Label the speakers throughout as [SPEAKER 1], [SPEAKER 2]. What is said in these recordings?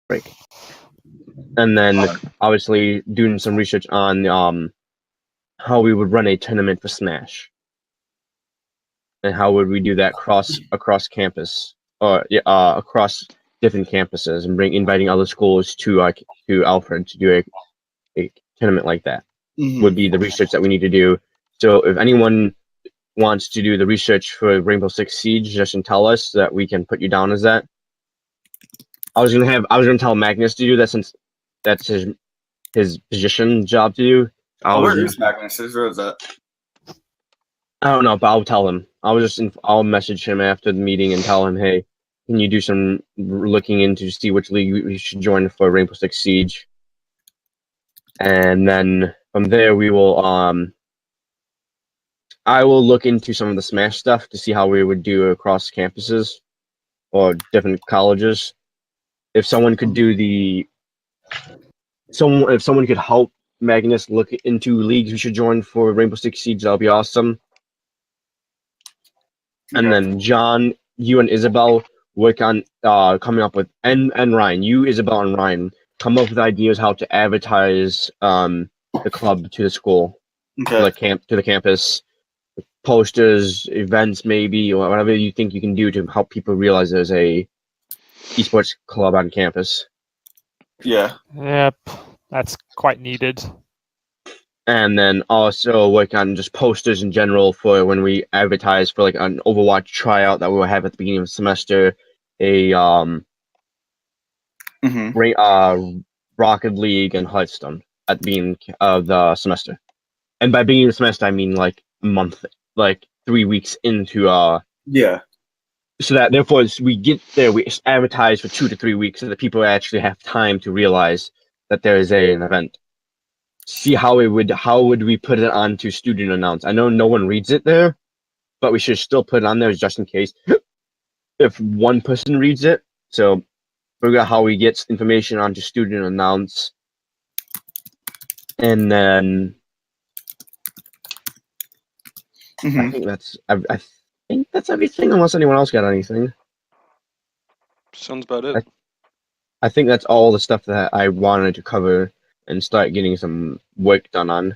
[SPEAKER 1] break. And then obviously doing some research on how we would run a tournament for Smash. And how would we do that across campus or across different campuses and inviting other schools to Alfred to do a tournament like that would be the research that we need to do. So if anyone wants to do the research for Rainbow Six Siege, just tell us so that we can put you down as that. I was gonna tell Magnus to do that since that's his position job to do.
[SPEAKER 2] Where is Magnus? Where is that?
[SPEAKER 1] I don't know, but I'll tell him. I'll message him after the meeting and tell him, hey, can you do some looking into see which league we should join for Rainbow Six Siege? And then from there we will I will look into some of the Smash stuff to see how we would do across campuses or different colleges. If someone could if someone could help Magnus look into leagues we should join for Rainbow Six Siege, that'll be awesome. And then John, you and Isabel work on coming up with and Ryan, you, Isabel, and Ryan come up with ideas how to advertise the club to the school, to the campus, posters, events, maybe, or whatever you think you can do to help people realize there's a esports club on campus.
[SPEAKER 2] Yeah.
[SPEAKER 3] Yep, that's quite needed.
[SPEAKER 1] And then also work on just posters in general for when we advertise for like an Overwatch tryout that we will have at the beginning of the semester, a Rocket League and Hearthstone at the beginning of the semester. And by beginning of the semester, I mean like a month, like 3 weeks into
[SPEAKER 2] yeah.
[SPEAKER 1] So that therefore as we get there, we advertise for 2 to 3 weeks so that people actually have time to realize that there is an event. See how would we put it onto student announce? I know no one reads it there, but we should still put it on there just in case if one person reads it. So figure out how we get information onto student announce, and then I think that's everything. Unless anyone else got anything.
[SPEAKER 4] Sounds about it.
[SPEAKER 1] I think that's all the stuff that I wanted to cover and start getting some work done on.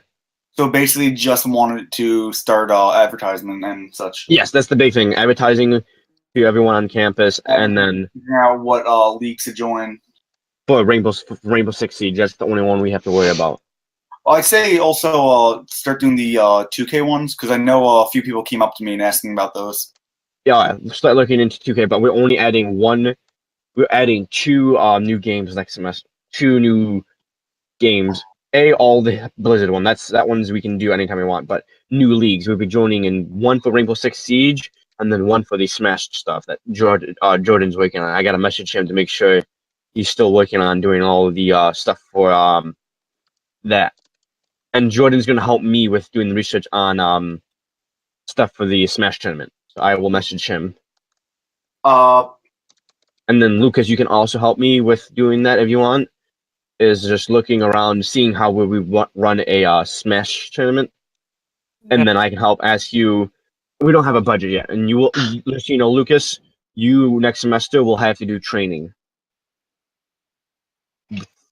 [SPEAKER 2] So basically just wanted to start advertisement and such.
[SPEAKER 1] Yes, that's the big thing. Advertising to everyone on campus, and then
[SPEAKER 2] now what leagues to join.
[SPEAKER 1] For Rainbow Six Siege, that's the only one we have to worry about.
[SPEAKER 2] I'd say also start doing the 2K ones, because I know a few people came up to me and asking about those.
[SPEAKER 1] Yeah, start looking into 2K, but we're only adding we're adding 2 new games next semester. 2 new games. All the Blizzard one. That one's we can do anytime we want. But new leagues, we'll be joining in one for Rainbow Six Siege, and then one for the Smash stuff that Jordan's working on. I gotta message him to make sure he's still working on doing all of the stuff for that. And Jordan's gonna help me with doing the research on stuff for the Smash tournament. So I will message him. And then Lucas, you can also help me with doing that if you want. Is just looking around, seeing how we run a Smash tournament, and then I can help ask you. We don't have a budget yet, and you will. Just so you know, Lucas, you next semester will have to do training.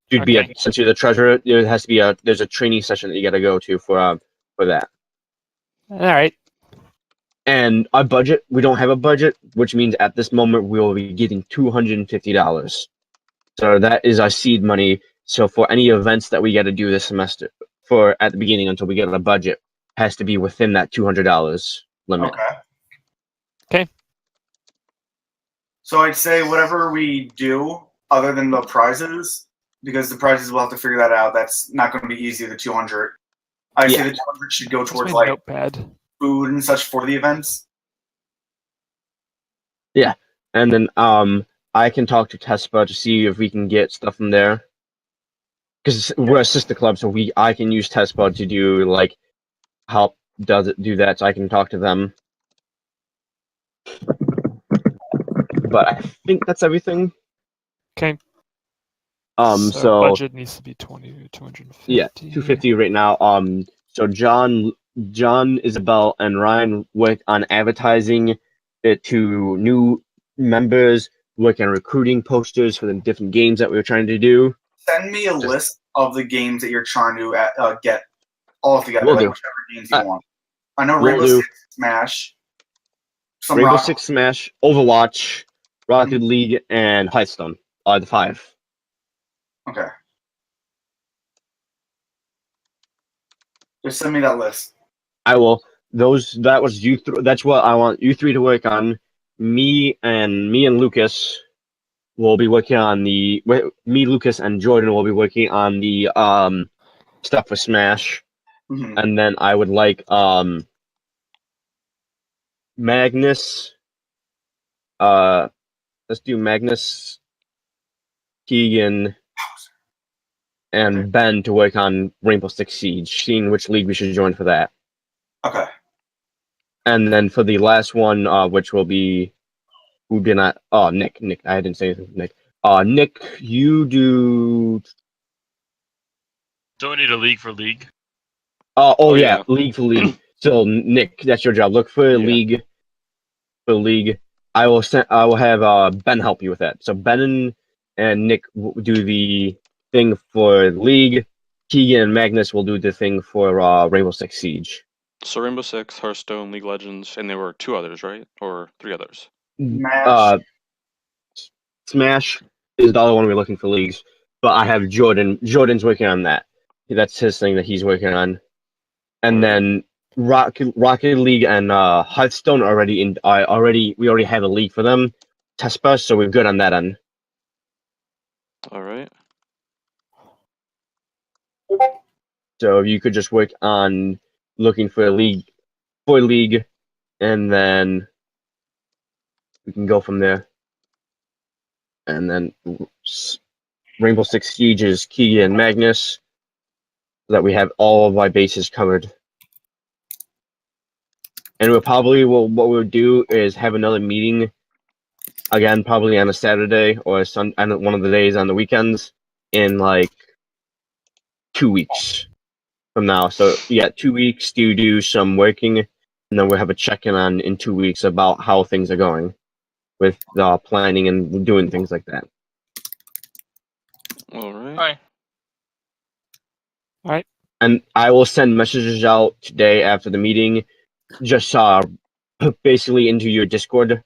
[SPEAKER 1] You'd be since you're the treasurer. There has to be there's a training session that you got to go to for that.
[SPEAKER 3] All right.
[SPEAKER 1] And our budget, we don't have a budget, which means at this moment we will be getting $250. So that is our seed money. So for any events that we got to do this semester, for at the beginning until we get a budget, has to be within that $200 limit.
[SPEAKER 3] Okay.
[SPEAKER 2] So I'd say whatever we do, other than the prizes, because the prizes we'll have to figure that out. That's not going to be easy. The 200. I'd say the 200 should go towards like
[SPEAKER 3] notepad.
[SPEAKER 2] Food and such for the events.
[SPEAKER 1] Yeah, and then I can talk to Tespa to see if we can get stuff from there. Because we're a sister club, so I can use Tespa to do like help do that, so I can talk to them. But I think that's everything.
[SPEAKER 3] Okay.
[SPEAKER 1] So
[SPEAKER 3] budget needs to be 250.
[SPEAKER 1] Yeah, 250 right now. So John, Isabel, and Ryan work on advertising it to new members. working on recruiting posters for the different games that we were trying to do.
[SPEAKER 2] Send me a list of the games that you're trying to get all together,
[SPEAKER 1] Will
[SPEAKER 2] like
[SPEAKER 1] do.
[SPEAKER 2] whichever games you want. I know
[SPEAKER 1] will
[SPEAKER 2] Rainbow
[SPEAKER 1] do.
[SPEAKER 2] Six, Smash, some
[SPEAKER 1] Rainbow
[SPEAKER 2] Rocket
[SPEAKER 1] Six Smash, Overwatch, Rocket League, and Hearthstone are the 5.
[SPEAKER 2] Okay. Just send me that list.
[SPEAKER 1] I will. That was you. That's what I want you 3 to work on. Me and Lucas will be working on me, Lucas, and Jordan will be working on the stuff for Smash, and then I would like Magnus. Let's do Magnus, Keegan, and Ben to work on Rainbow Six Siege, seeing which league we should join for that.
[SPEAKER 2] Okay.
[SPEAKER 1] And then for the last one, which will be who did not? Oh, Nick. I didn't say anything. Nick. Nick, you do.
[SPEAKER 5] Don't we need a league for league?
[SPEAKER 1] Oh yeah,
[SPEAKER 4] yeah.
[SPEAKER 1] league for league. So Nick, that's your job. Look for
[SPEAKER 4] Yeah.
[SPEAKER 1] league. For league, I will have Ben help you with that. So Ben and Nick will do the thing for league. Keegan and Magnus will do the thing for Rainbow Six Siege.
[SPEAKER 4] So Rainbow Six, Hearthstone, League of Legends, and there were 2 others, right? Or 3 others?
[SPEAKER 1] Smash is the other one we're looking for leagues, but I have Jordan. Jordan's working on that. That's his thing that he's working on, and then Rocket League and Hearthstone we already have a league for them, Tespa, so we're good on that end.
[SPEAKER 4] All right.
[SPEAKER 1] So you could just work on looking for a league, and then we can go from there. And then Rainbow Six Siege is Keegan and Magnus, so that we have all of our bases covered. And what we'll do is have another meeting, again, probably on a Saturday or on one of the days on the weekends, in like 2 weeks from now. So yeah, 2 weeks to do some working, and then we'll have a check-in in 2 weeks about how things are going with planning and doing things like that.
[SPEAKER 4] All right.
[SPEAKER 1] And I will send messages out today after the meeting, just basically into your Discord,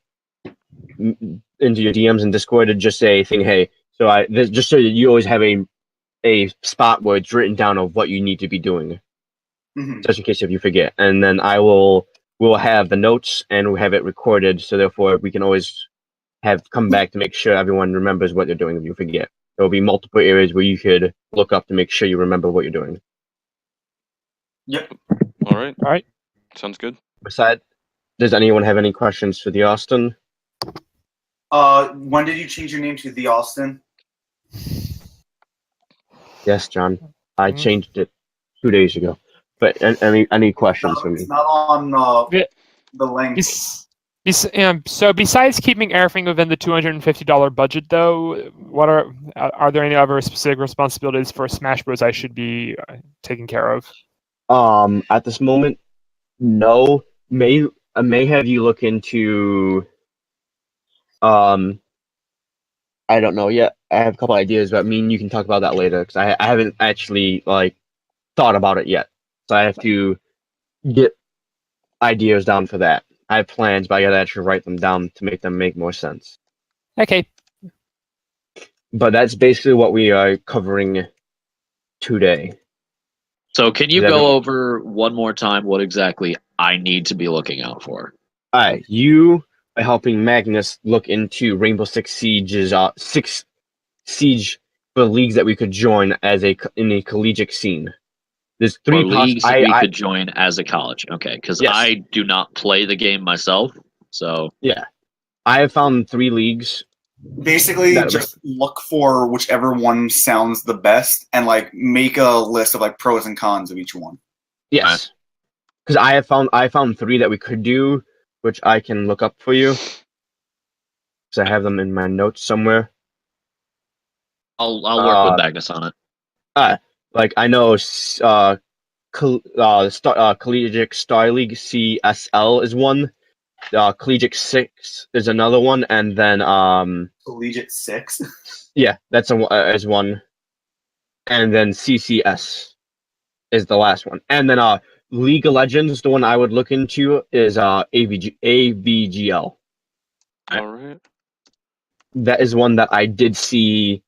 [SPEAKER 1] into your DMs and Discord, to just say, "Hey." So just so that you always have a spot where it's written down of what you need to be doing, just in case if you forget. And then we'll have the notes and we'll have it recorded, so therefore we can always come back to make sure everyone remembers what they're doing if you forget. There will be multiple areas where you could look up to make sure you remember what you're doing.
[SPEAKER 2] Yep.
[SPEAKER 4] All right.
[SPEAKER 3] All right.
[SPEAKER 4] Sounds good.
[SPEAKER 1] Besides, does anyone have any questions for the Austin?
[SPEAKER 2] When did you change your name to the Austin?
[SPEAKER 1] Yes, John. I changed it 2 days ago. But any questions for me?
[SPEAKER 2] It's not on the link.
[SPEAKER 3] So besides keeping everything within the $250 budget, though, what are there any other specific responsibilities for Smash Bros. I should be taking care of?
[SPEAKER 1] At this moment, no. I may have you look into. I don't know yet. I have a couple ideas, but you can talk about that later because I haven't actually thought about it yet. So I have to get ideas down for that. I have plans, but I gotta actually write them down to make them make more sense.
[SPEAKER 3] Okay.
[SPEAKER 1] But that's basically what we are covering today.
[SPEAKER 6] So can you go over one more time what exactly I need to be looking out for?
[SPEAKER 1] All right, you are helping Magnus look into Rainbow Six Siege's Siege for leagues that we could join in a collegiate scene. There's 3
[SPEAKER 6] leagues that we could join as a college. Okay, because
[SPEAKER 1] Yes.
[SPEAKER 6] I do not play the game myself. So
[SPEAKER 1] yeah, I have found 3 leagues.
[SPEAKER 2] Basically, just look for whichever one sounds the best and make a list of pros and cons of each one.
[SPEAKER 1] Yes, because I found 3 that we could do, which I can look up for you. Because I have them in my notes somewhere.
[SPEAKER 6] I'll work with Magnus on it.
[SPEAKER 1] I know Collegiate Star League CSL is one. Collegiate 6 is another one, and then
[SPEAKER 2] Collegiate 6.
[SPEAKER 1] yeah, that's is one, and then CCS is the last one, and then League of Legends, the one I would look into is AVGL.
[SPEAKER 4] All right.
[SPEAKER 1] That is one that I did see.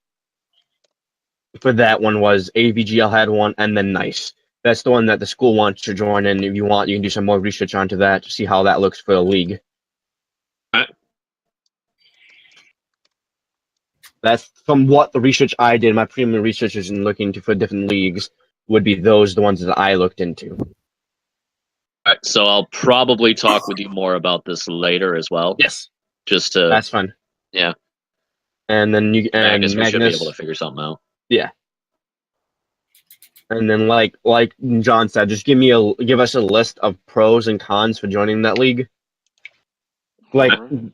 [SPEAKER 1] For that one was AVGL had one, and then Nice. That's the one that the school wants to join in. If you want, you can do some more research onto that to see how that looks for the league. That's from what the research I did. My premium researchers in looking for different leagues would be the ones that I looked into.
[SPEAKER 6] Alright, so I'll probably talk with you more about this later as well.
[SPEAKER 1] Yes,
[SPEAKER 6] Just to
[SPEAKER 1] that's fun.
[SPEAKER 6] yeah.
[SPEAKER 1] And then
[SPEAKER 6] I
[SPEAKER 1] and
[SPEAKER 6] guess we should be
[SPEAKER 1] Magnus,
[SPEAKER 6] able to figure something out.
[SPEAKER 1] yeah. And then like John said, just give us a list of pros and cons for joining that league. Like
[SPEAKER 4] Alright.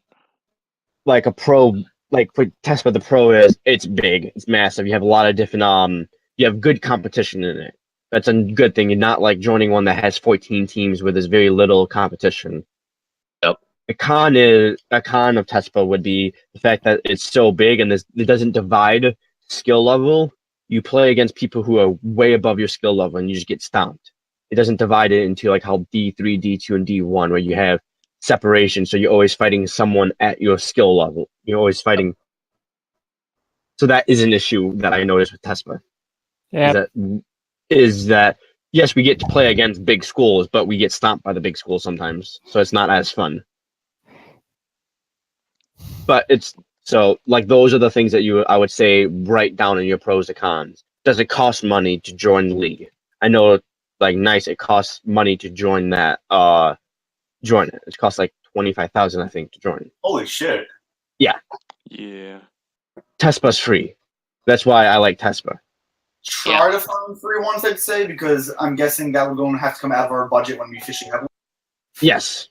[SPEAKER 1] like a pro, like for TESPA, the pro is it's big, it's massive. You have a lot of different you have good competition in it. That's a good thing. You're not like joining one that has 14 teams where there's very little competition.
[SPEAKER 6] Yep.
[SPEAKER 1] A con of TESPA would be the fact that it's so big and it doesn't divide skill level. You play against people who are way above your skill level and you just get stomped. It doesn't divide it into like how D3, D2, and D1 where you have separation. So you're always fighting someone at your skill level. You're always fighting. So that is an issue that I noticed with TESPA.
[SPEAKER 3] Yeah.
[SPEAKER 1] Is that yes, we get to play against big schools, but we get stomped by the big schools sometimes. So it's not as fun. But it's so like those are the things that I would say write down in your pros and cons. Does it cost money to join the league? I know like Nice, it costs money to join that join it. It costs like 25,000 I think to join.
[SPEAKER 2] Holy shit.
[SPEAKER 4] Yeah.
[SPEAKER 1] TESPA's free. That's why I like TESPA.
[SPEAKER 2] Try to find free ones, I'd say, because I'm guessing that would going to have to come out of our budget when we fishing have one.
[SPEAKER 1] Yes.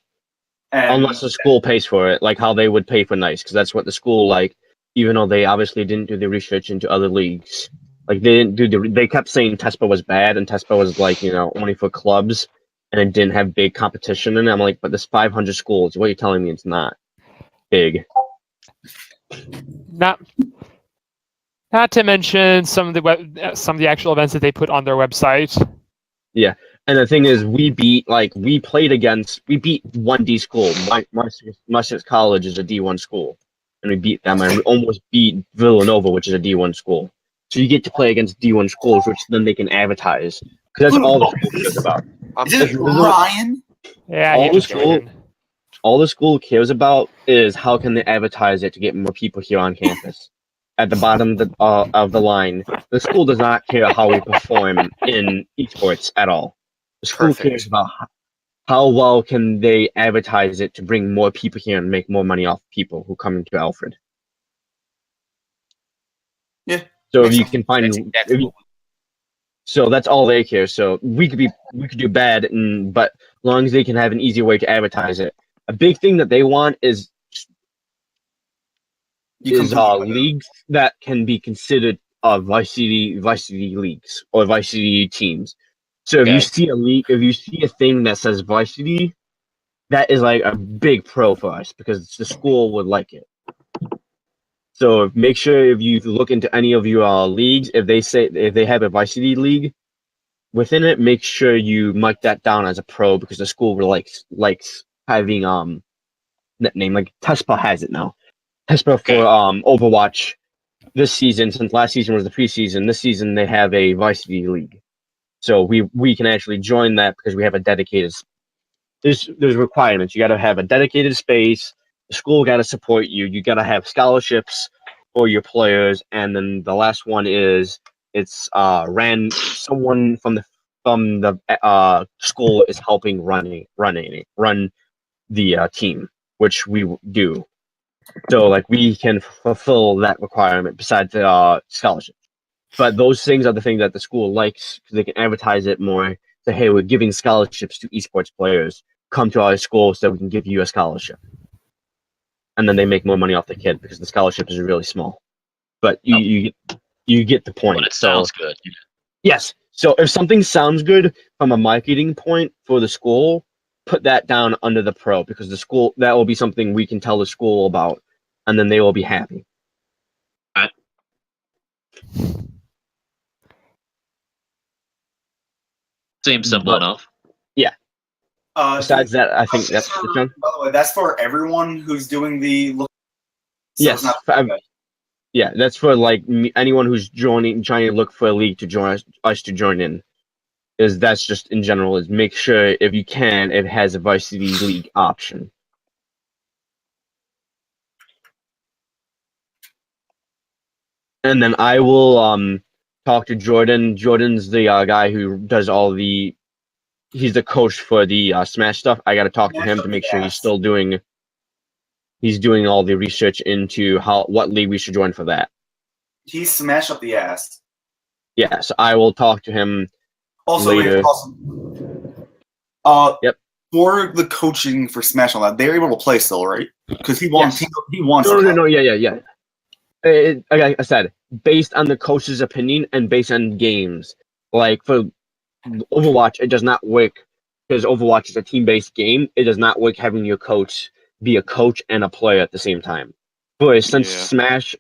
[SPEAKER 2] And
[SPEAKER 1] Unless the school pays for it, like how they would pay for Nice, because that's what the school like. Even though they obviously didn't do the research into other leagues, like they didn't do they kept saying TESPA was bad and TESPA was like only for clubs and it didn't have big competition. And I'm like, but there's 500 schools. What are you telling me it's not big?
[SPEAKER 3] Not to mention some of the actual events that they put on their website.
[SPEAKER 1] Yeah, and the thing is, we beat 1D school. Marcus College is a D1 school, and we beat them, and we almost beat Villanova, which is a D1 school. So you get to play against D1 schools, which then they can advertise because that's all the school cares about.
[SPEAKER 2] is it Ryan?
[SPEAKER 3] Yeah,
[SPEAKER 1] All the school cares about is how can they advertise it to get more people here on campus. At the bottom of the line, the school does not care how we perform in esports at all. The school cares about how well can they advertise it to bring more people here and make more money off people who come into Alfred.
[SPEAKER 2] Yeah.
[SPEAKER 1] So if you can find, so that's all they care. So we could do bad, but as long as they can have an easy way to advertise it. A big thing that they want is leagues that can be considered varsity leagues or varsity teams. So if you see a league, if you see a thing that says varsity, that is like a big pro for us because the school would like it. So make sure if you look into any of your leagues, if they have a varsity league within it, make sure you mark that down as a pro because the school likes having that name. Like TESPA has it now. TESPA for Overwatch this season, since last season was the preseason, this season they have a varsity league. So we can actually join that because we have a dedicated. There's requirements. You got to have a dedicated space. The school got to support you. You got to have scholarships for your players, and then the last one is someone from the school is helping run the team, which we do. So like we can fulfill that requirement besides the scholarship. But those things are the things that the school likes because they can advertise it more. Say, hey, we're giving scholarships to esports players. Come to our school so we can give you a scholarship. And then they make more money off the kid because the scholarship is really small. But you get the point.
[SPEAKER 6] But it sounds good.
[SPEAKER 1] Yes. So if something sounds good from a marketing point for the school, put that down under the pro because the school that will be something we can tell the school about, and then they will be happy.
[SPEAKER 6] Seems simple enough.
[SPEAKER 1] Besides that, I think that's
[SPEAKER 2] by the way, that's for everyone who's doing the look. So
[SPEAKER 1] yes.
[SPEAKER 2] it's not
[SPEAKER 1] Yeah, that's for like anyone who's trying to look for a league to join us to join in. That's just in general is make sure if you can it has a varsity league option. And then I will talk to Jordan. Jordan's the guy who does all the. He's the coach for the Smash stuff. I got to talk to him to make sure he's still doing. He's doing all the research into what league we should join for that.
[SPEAKER 2] He's smashed up the ass.
[SPEAKER 1] Yeah, so I will talk to him
[SPEAKER 2] Also,
[SPEAKER 1] later.
[SPEAKER 2] Yep. For the coaching for Smash on that, they're able to play still, right? Because he wants.
[SPEAKER 1] Yes.
[SPEAKER 2] He wants.
[SPEAKER 1] No. Yeah. Like I said, based on the coach's opinion and based on games, like for Overwatch, it does not work because Overwatch is a team-based game. It does not work having your coach be a coach and a player at the same time. But since Smash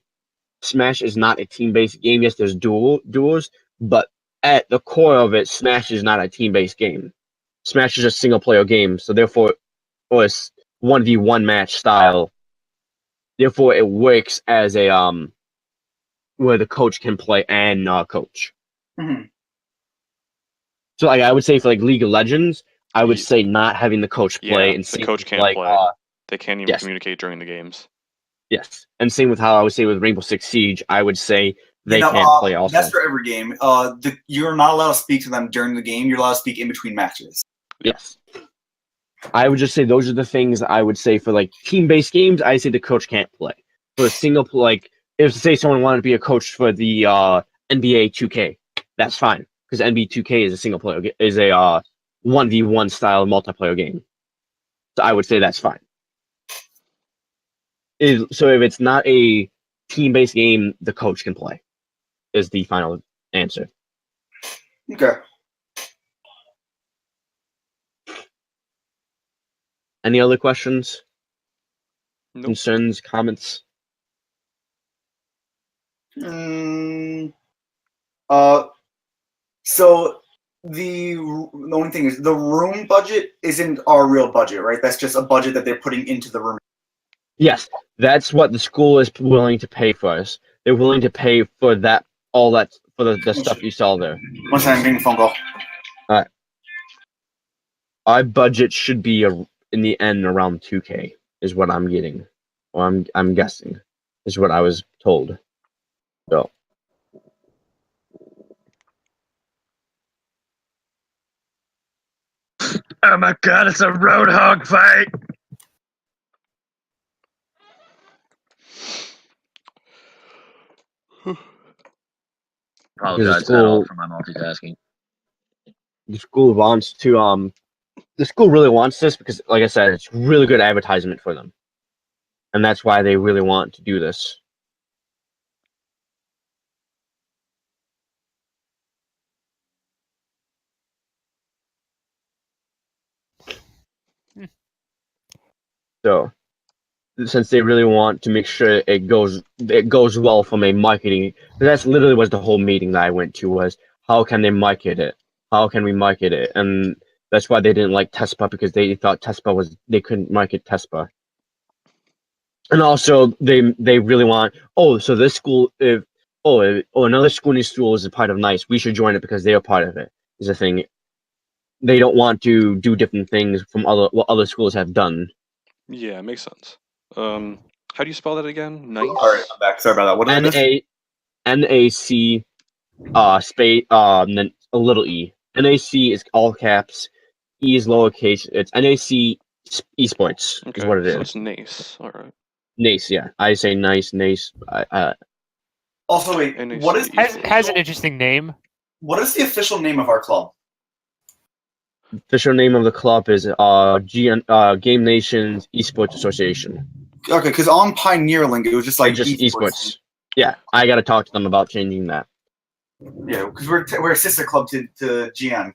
[SPEAKER 1] is not a team-based game, yes, there's duels, but at the core of it, Smash is not a team-based game. Smash is a single-player game, so therefore, it's 1v1 match style. Therefore, it works as a where the coach can play and not coach.
[SPEAKER 2] Mm-hmm.
[SPEAKER 1] So, like, I would say for like League of Legends, I would say not having the coach play and
[SPEAKER 4] the coach can't
[SPEAKER 1] like,
[SPEAKER 4] play. They can't even communicate during the games.
[SPEAKER 1] Yes, and same with how I would say with Rainbow Six Siege, I would say they can't play also.
[SPEAKER 2] That's for every game. You're not allowed to speak to them during the game. You're allowed to speak in between matches.
[SPEAKER 1] Yes. I would just say those are the things I would say for like team-based games. I say the coach can't play. For a single like if say someone wanted to be a coach for the NBA 2K, that's fine because NBA 2K is a single player is a 1v1 style multiplayer game. So I would say that's fine. So if it's not a team-based game, the coach can play. Is the final answer.
[SPEAKER 2] Okay.
[SPEAKER 1] Any other questions?
[SPEAKER 4] Nope.
[SPEAKER 1] Concerns? Comments?
[SPEAKER 2] So the only thing is the room budget isn't our real budget, right? That's just a budget that they're putting into the room.
[SPEAKER 1] Yes, that's what the school is willing to pay for us. They're willing to pay for that, all that, for the stuff you saw there.
[SPEAKER 2] One second, I'm getting a phone call.
[SPEAKER 1] All right. Our budget should be in the end around 2K is what I'm getting, or I'm guessing, is what I was told. So.
[SPEAKER 6] Oh my god, it's a roadhog fight! Apologize at all for my multitasking.
[SPEAKER 1] The school wants to the school really wants this because, like I said, it's really good advertisement for them, and that's why they really want to do this. So, since they really want to make sure it goes well from a marketing, that's literally was the whole meeting that I went to was how can they market it? How can we market it? And that's why they didn't like TESPA because they thought TESPA they couldn't market TESPA. And also they really want so this school if another school in this school is a part of NICE, we should join it because they are part of it. Is a thing. They don't want to do different things from what other schools have done.
[SPEAKER 4] Yeah, it makes sense. How do you spell that again? Nice.
[SPEAKER 2] All right, I'm back. Sorry about that. What did I miss?
[SPEAKER 1] NAC space then a little e. NAC is all caps. E is lowercase. It's NAC esports is what it is.
[SPEAKER 4] So it's NACE. All right.
[SPEAKER 1] NACE, yeah. I say nice, NACE.
[SPEAKER 2] Also, wait.
[SPEAKER 4] NAC
[SPEAKER 2] What is
[SPEAKER 3] has an interesting name?
[SPEAKER 2] What is the official name of our club?
[SPEAKER 1] Official name of the club is Game Nations Esports Association.
[SPEAKER 2] Okay, because on Pioneer Link it was just like
[SPEAKER 1] esports. Yeah, I got to talk to them about changing that.
[SPEAKER 2] Yeah, because we're a sister club to GN.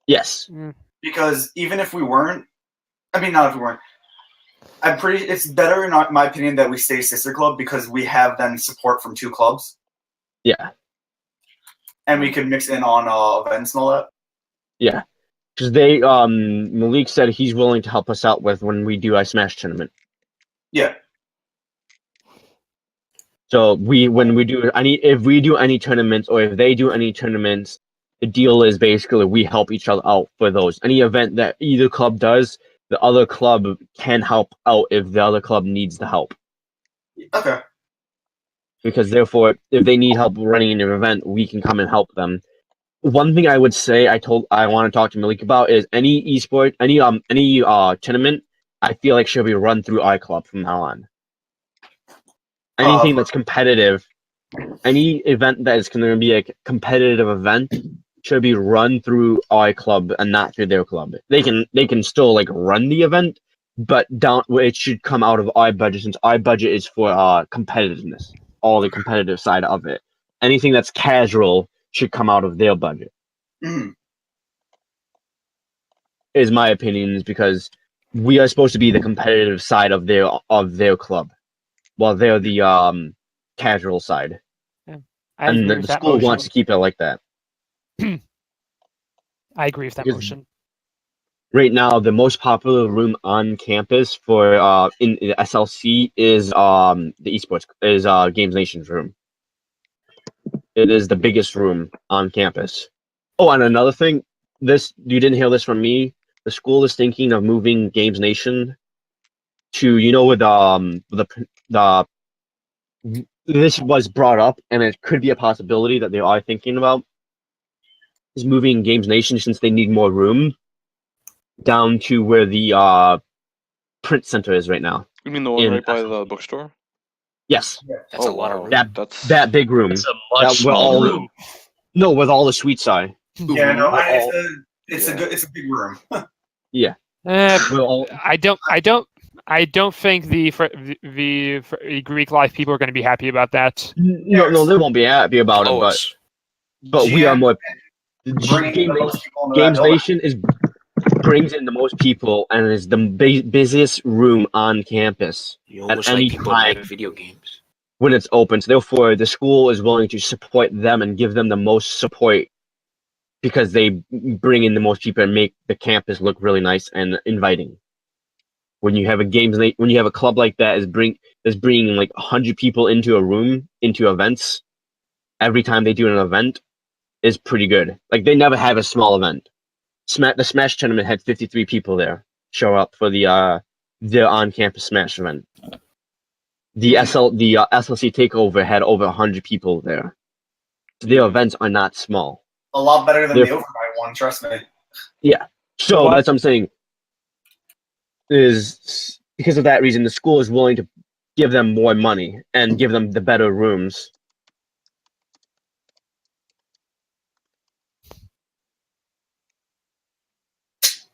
[SPEAKER 1] Yes.
[SPEAKER 2] Because even if we weren't, I mean, not everyone. It's better, in my opinion, that we stay sister club because we have then support from 2 clubs.
[SPEAKER 1] Yeah.
[SPEAKER 2] And we can mix in on events and all that.
[SPEAKER 1] Yeah. Because Malik said he's willing to help us out with when we do our Smash tournament.
[SPEAKER 2] Yeah.
[SPEAKER 1] So if we do any tournaments or if they do any tournaments, the deal is basically we help each other out for those. Any event that either club does, the other club can help out if the other club needs the help.
[SPEAKER 2] Okay.
[SPEAKER 1] Because therefore, if they need help running an event, we can come and help them. One thing I would say I want to talk to Malik about is any esport, any tournament, I feel like should be run through iClub from now on. Anything that's competitive, any event that is going to be a competitive event should be run through iClub and not through their club. They can still like run the event, but it should come out of our budget since our budget is for competitiveness, all the competitive side of it. Anything that's casual should come out of their budget.
[SPEAKER 2] Mm.
[SPEAKER 1] Is my opinion, is because we are supposed to be the competitive side of their club, while they're the casual side.
[SPEAKER 3] I
[SPEAKER 1] And
[SPEAKER 3] agree
[SPEAKER 1] the
[SPEAKER 3] with that
[SPEAKER 1] school
[SPEAKER 3] motion.
[SPEAKER 1] wants to keep it like that.
[SPEAKER 3] I agree with that
[SPEAKER 1] Because-
[SPEAKER 3] motion.
[SPEAKER 1] Right now, the most popular room on campus for in the SLC is the esports is Games Nation's room. It is the biggest room on campus. Oh, and another thing, you didn't hear this from me. The school is thinking of moving Games Nation to with the this was brought up and it could be a possibility that they are thinking about is moving Games Nation since they need more room down to where the print center is right now.
[SPEAKER 4] You mean the one
[SPEAKER 1] In
[SPEAKER 4] right by
[SPEAKER 1] SLC.
[SPEAKER 4] the bookstore?
[SPEAKER 1] Yes,
[SPEAKER 5] That's a lot of room.
[SPEAKER 4] That's
[SPEAKER 1] that big room.
[SPEAKER 6] It's a
[SPEAKER 1] That
[SPEAKER 6] much
[SPEAKER 1] we're
[SPEAKER 6] smaller
[SPEAKER 1] all-
[SPEAKER 6] room.
[SPEAKER 1] No, with all the suites are.
[SPEAKER 2] Yeah, no,
[SPEAKER 1] We're
[SPEAKER 2] it's a big room.
[SPEAKER 1] Yeah,
[SPEAKER 3] Eh,
[SPEAKER 1] we're all.
[SPEAKER 3] I don't think the Greek life people are going to be happy about that.
[SPEAKER 1] No, they won't be happy about it,
[SPEAKER 5] Close.
[SPEAKER 1] but we are more.
[SPEAKER 2] Bringing the most people into that
[SPEAKER 1] Games
[SPEAKER 2] building.
[SPEAKER 1] Nation brings in the most people and is the busiest room on campus
[SPEAKER 5] You almost
[SPEAKER 1] any
[SPEAKER 5] like people
[SPEAKER 1] time.
[SPEAKER 5] that have video games.
[SPEAKER 1] when it's open. So therefore, the school is willing to support them and give them the most support because they bring in the most people and make the campus look really nice and inviting. When you have a club like that is bringing like 100 people into a room into events every time they do an event is pretty good. Like they never have a small event. The Smash tournament had 53 people there show up for the on-campus Smash event. The SLC takeover had over 100 people there. So their events are not small.
[SPEAKER 2] A lot better than
[SPEAKER 1] They're-
[SPEAKER 2] the overnight one, trust me.
[SPEAKER 1] So
[SPEAKER 3] What?
[SPEAKER 1] that's what I'm saying. Is because of that reason, the school is willing to give them more money and give them the better rooms.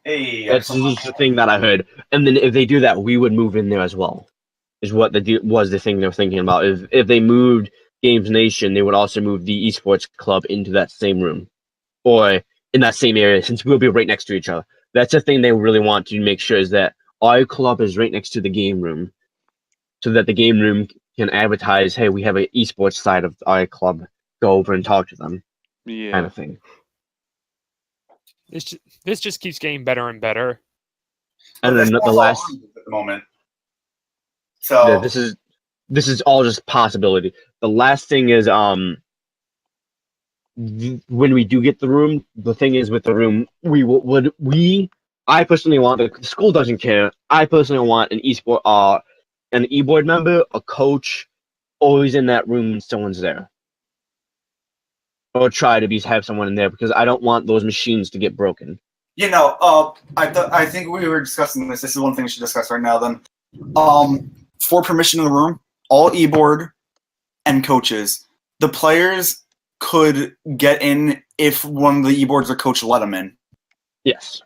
[SPEAKER 2] Hey,
[SPEAKER 1] That's just the thing that I heard. And then if they do that, we would move in there as well. Is what was the thing they were thinking about. If they moved Games Nation, they would also move the esports club into that same room, or in that same area, since we'll be right next to each other. That's the thing they really want to make sure is that our club is right next to the game room, so that the game room can advertise, "Hey, we have an esports side of our club. Go over and talk to them,"
[SPEAKER 4] yeah.
[SPEAKER 1] kind of thing.
[SPEAKER 3] This just keeps getting better and better.
[SPEAKER 1] And then the last.
[SPEAKER 2] at the moment. So
[SPEAKER 1] Yeah, this is all just possibility. The last thing is when we do get the room, the thing is with the room, I personally want the school doesn't care. I personally want an e-board member, a coach, always in that room when someone's there. Or try to have someone in there because I don't want those machines to get broken.
[SPEAKER 2] I think we were discussing this. This is one thing we should discuss right now. Then, for permission in the room, all e-board and coaches, the players could get in if one of the e-boards or coach let them in.
[SPEAKER 1] Yes.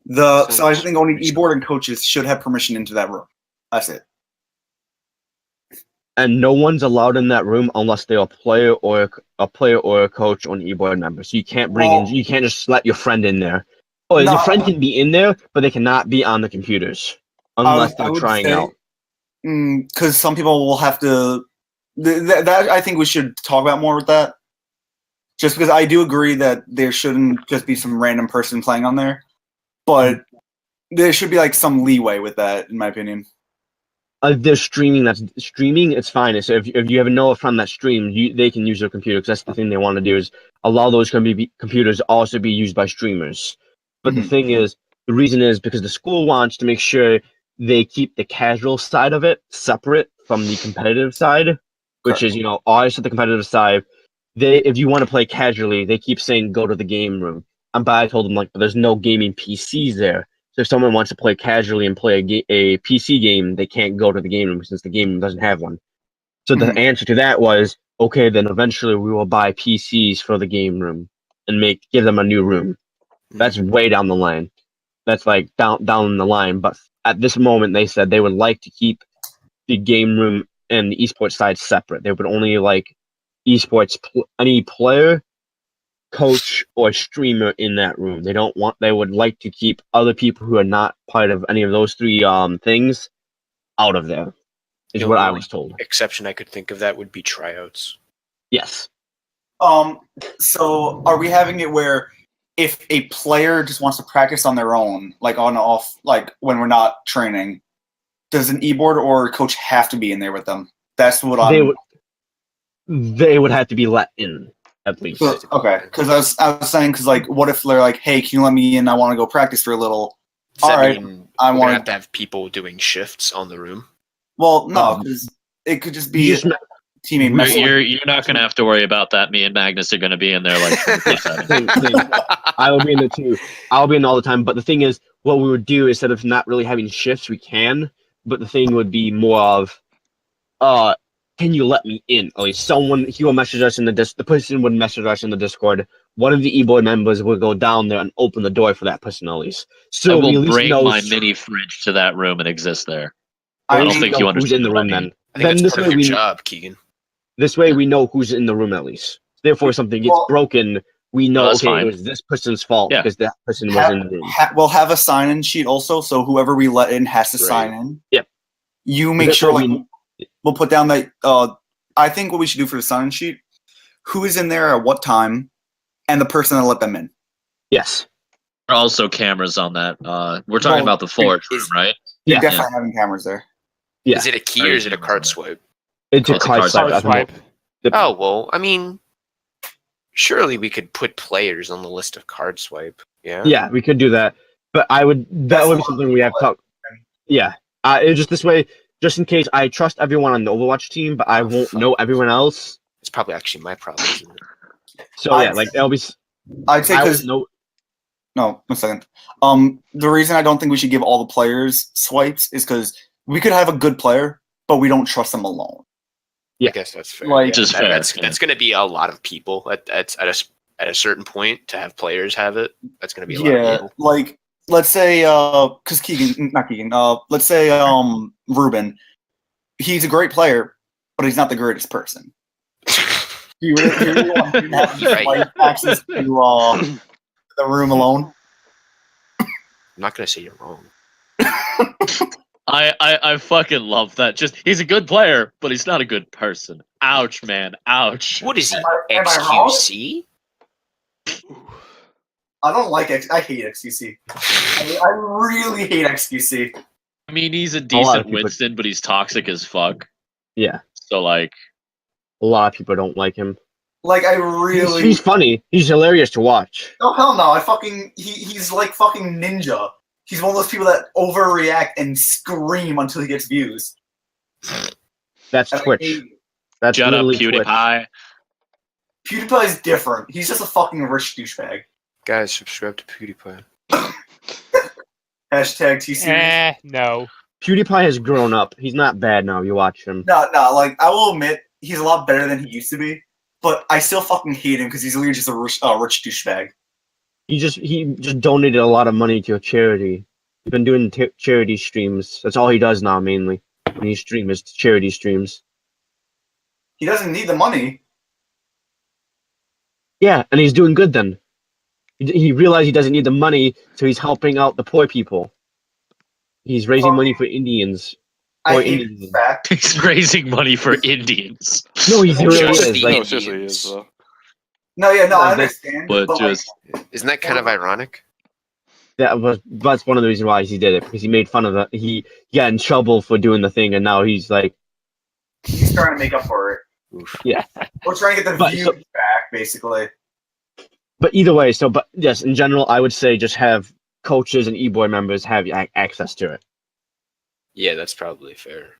[SPEAKER 2] So I think only e-board and coaches should have permission into that room. That's it.
[SPEAKER 1] And no one's allowed in that room unless they're a player or a coach or an e-board member. So you can't you can't just let your friend in there Oh, your
[SPEAKER 2] No,
[SPEAKER 1] friend can be in there, but they cannot be on the computers unless
[SPEAKER 2] I
[SPEAKER 1] they're
[SPEAKER 2] would
[SPEAKER 1] trying
[SPEAKER 2] say,
[SPEAKER 1] out.
[SPEAKER 2] because some people will have to. That I think we should talk about more with that. Just because I do agree that there shouldn't just be some random person playing on there, but there should be like some leeway with that, in my opinion.
[SPEAKER 1] If they're streaming, that's streaming. It's fine. So if you have a Noah from that stream, they can use their computer because that's the thing they want to do is allow those computers also be used by streamers. But the thing is, the reason is because the school wants to make sure they keep the casual side of it separate from the competitive side, which is always at the competitive side. If you want to play casually, they keep saying go to the game room. But I told them but there's no gaming PCs there. So if someone wants to play casually and play a PC game, they can't go to the game room since the game room doesn't have one. So the answer to that was, okay, then eventually we will buy PCs for the game room and give them a new room. That's way down the line. That's like down the line. But at this moment, they said they would like to keep the game room and the esports side separate. They would only like esports any player, coach, or streamer in that room. They would like to keep other people who are not part of any of those three things out of there, is what I was told.
[SPEAKER 5] Exception I could think of that would be tryouts.
[SPEAKER 1] Yes.
[SPEAKER 2] So are we having it where if a player just wants to practice on their own, like on off, like when we're not training, does an e-board or a coach have to be in there with them? That's what
[SPEAKER 1] they would have to be let in. At least.
[SPEAKER 2] Okay, because I was saying, because like, what if they're like, "Hey, can you let me in? I want to go practice for a little."
[SPEAKER 5] Does that
[SPEAKER 2] All right,
[SPEAKER 5] mean
[SPEAKER 2] I
[SPEAKER 5] we're
[SPEAKER 2] want
[SPEAKER 5] gonna have to have people doing shifts on the room?
[SPEAKER 2] Well, no, because it could just be teammate message.
[SPEAKER 6] You're not going to have to worry about that. Me and Magnus are going to be in there like 24/7.
[SPEAKER 1] I will be in there too. I'll be in all the time. But the thing is, what we would do instead of not really having shifts, we can. But the thing would be more of, can you let me in? At least he will message us in the person would message us in the Discord. One of the e-board members will go down there and open the door for that person at least. So
[SPEAKER 6] I
[SPEAKER 1] we at
[SPEAKER 6] will
[SPEAKER 1] least
[SPEAKER 6] bring
[SPEAKER 1] know
[SPEAKER 6] my mini fridge to that room and exist there.
[SPEAKER 1] I
[SPEAKER 6] don't
[SPEAKER 1] don't
[SPEAKER 6] think
[SPEAKER 1] know
[SPEAKER 6] you
[SPEAKER 1] who's in the room then.
[SPEAKER 5] I think
[SPEAKER 1] Then
[SPEAKER 5] that's part of your job, Keegan.
[SPEAKER 1] This way we know who's in the room at least. Therefore, if something gets broken, we know
[SPEAKER 6] that's fine.
[SPEAKER 1] it was this person's fault because that person was in the room.
[SPEAKER 2] We'll have a sign-in sheet also, so whoever we let in has to sign in.
[SPEAKER 1] Yep.
[SPEAKER 2] You make sure we'll put down that. I think what we should do for the sign-in sheet: who is in there at what time, and the person that let them in.
[SPEAKER 1] Yes.
[SPEAKER 6] There are also cameras on that. We're talking about the Forge room, right?
[SPEAKER 2] You're definitely having cameras there.
[SPEAKER 1] Yeah.
[SPEAKER 5] Is it a key or is it a card swipe?
[SPEAKER 1] It's a card swipe.
[SPEAKER 5] Oh, well, I mean, surely we could put players on the list of card swipe. Yeah.
[SPEAKER 1] Yeah, we could do that. But that would be something we have to. Yeah. It's just this way, just in case. I trust everyone on the Overwatch team, but I won't know everyone else.
[SPEAKER 5] It's probably actually my problem, isn't it?
[SPEAKER 1] So yeah, like that'll be.
[SPEAKER 2] I'd say because no, 1 second. The reason I don't think we should give all the players swipes is because we could have a good player, but we don't trust them alone.
[SPEAKER 1] Yeah.
[SPEAKER 5] I guess that's fair.
[SPEAKER 6] Just fair.
[SPEAKER 5] That's going to be a lot of people at a certain point to have players have it. That's going to be a lot of people.
[SPEAKER 2] Like let's say because not Keegan. Let's say Ruben. He's a great player, but he's not the greatest person. You really want him to have access to the room alone?
[SPEAKER 5] I'm not going to say you're wrong.
[SPEAKER 6] I fucking love that. Just he's a good player, but he's not a good person. Ouch, man. Ouch.
[SPEAKER 5] What is he?
[SPEAKER 2] Am I
[SPEAKER 5] XQC?
[SPEAKER 2] I don't like I hate XQC. I really hate XQC.
[SPEAKER 6] I mean, he's a decent Winston, but he's toxic as fuck.
[SPEAKER 1] Yeah.
[SPEAKER 6] So like,
[SPEAKER 1] a lot of people don't like him.
[SPEAKER 2] Like I really.
[SPEAKER 1] He's funny. He's hilarious to watch.
[SPEAKER 2] Oh hell no! He's like fucking ninja. He's one of those people that overreact and scream until he gets views.
[SPEAKER 1] That's Twitch. That's
[SPEAKER 6] shut up,
[SPEAKER 1] literally
[SPEAKER 6] PewDiePie.
[SPEAKER 1] Twitch.
[SPEAKER 2] PewDiePie is different. He's just a fucking rich douchebag.
[SPEAKER 5] Guys, subscribe to PewDiePie.
[SPEAKER 2] Hashtag TC.
[SPEAKER 3] No.
[SPEAKER 1] PewDiePie has grown up. He's not bad now. You watch him.
[SPEAKER 2] No. Like I will admit, he's a lot better than he used to be. But I still fucking hate him because he's literally just a rich douchebag. He
[SPEAKER 1] just donated a lot of money to a charity. He's been doing charity streams. That's all he does now, mainly. When he streams, charity streams.
[SPEAKER 2] He doesn't need the money.
[SPEAKER 1] Yeah, and he's doing good then. He realized he doesn't need the money, so he's helping out the poor people. He's raising money for Indians.
[SPEAKER 2] I
[SPEAKER 1] Or
[SPEAKER 2] hate
[SPEAKER 1] Indians.
[SPEAKER 2] this fact.
[SPEAKER 6] He's raising money for Indians.
[SPEAKER 1] No, he really
[SPEAKER 5] Just
[SPEAKER 1] is.
[SPEAKER 5] the
[SPEAKER 1] Like,
[SPEAKER 4] No, seriously, he is
[SPEAKER 5] Indians.
[SPEAKER 4] though.
[SPEAKER 2] No, yeah, no, I
[SPEAKER 1] Like, that's-
[SPEAKER 2] understand.
[SPEAKER 6] But
[SPEAKER 2] But like,
[SPEAKER 6] just
[SPEAKER 5] Isn't that kind of ironic?
[SPEAKER 1] that's one of the reasons why he did it, because he made fun of it. He got in trouble for doing the thing, and now he's like,
[SPEAKER 2] he's trying to make up for it.
[SPEAKER 5] Oof.
[SPEAKER 2] We're trying to get the
[SPEAKER 1] But
[SPEAKER 2] views
[SPEAKER 1] so-
[SPEAKER 2] back, basically.
[SPEAKER 1] but either way. So, but yes, in general, I would say just have coaches and e-board members have access to it,
[SPEAKER 5] Yeah, that's probably fair.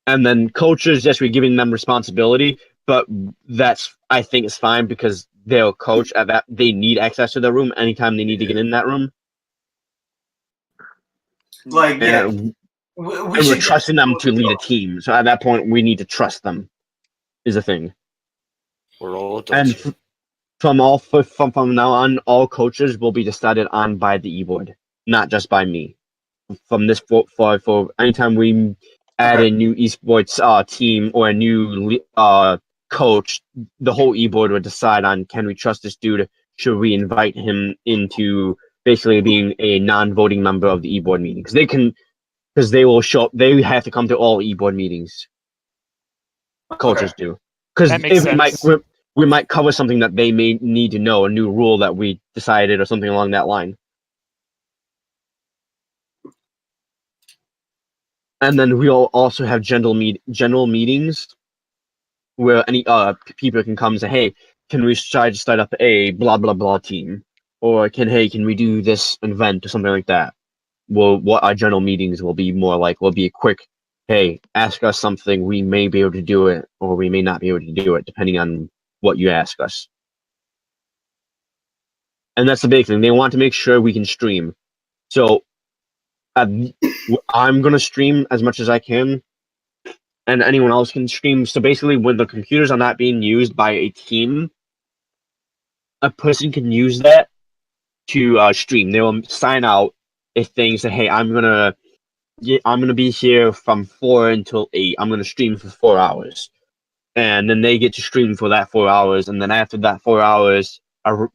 [SPEAKER 1] and then coaches, yes, we're giving them responsibility, but that's I think is fine because they'll coach at that. They need access to the room anytime they need to get in that room,
[SPEAKER 2] Like, yeah,
[SPEAKER 1] and,
[SPEAKER 2] we
[SPEAKER 1] and we're
[SPEAKER 2] should
[SPEAKER 1] trusting them to lead a team. So at that point, we need to trust them. Is the thing.
[SPEAKER 5] We're all
[SPEAKER 1] And
[SPEAKER 5] adults.
[SPEAKER 1] from now on, all coaches will be decided on by the e-board, not just by me. From this for anytime we add a new esports team or a new coach, the whole e-board would decide on, can we trust this dude? Should we invite him into basically being a non-voting member of the e-board meeting? Because they will show up. They have to come to all e-board meetings. Coaches do, because
[SPEAKER 3] That makes sense.
[SPEAKER 1] we might cover something that they may need to know, a new rule that we decided or something along that line. And then we'll also have general meetings where any people can come and say, hey, can we try to start up a blah blah blah team, or can we do this event or something like that. Well, what our general meetings will be more like will be a quick, hey, ask us something, we may be able to do it, or we may not be able to do it, depending on what you ask us. And that's the big thing. They want to make sure we can stream. So I'm going to stream as much as I can, and anyone else can stream. So basically, when the computers are not being used by a team, a person can use that to stream. They will sign out if things say, hey, I'm gonna be here from 4 until 8. I'm gonna stream for 4 hours, and then they get to stream for that 4 hours, and then after that 4 hours,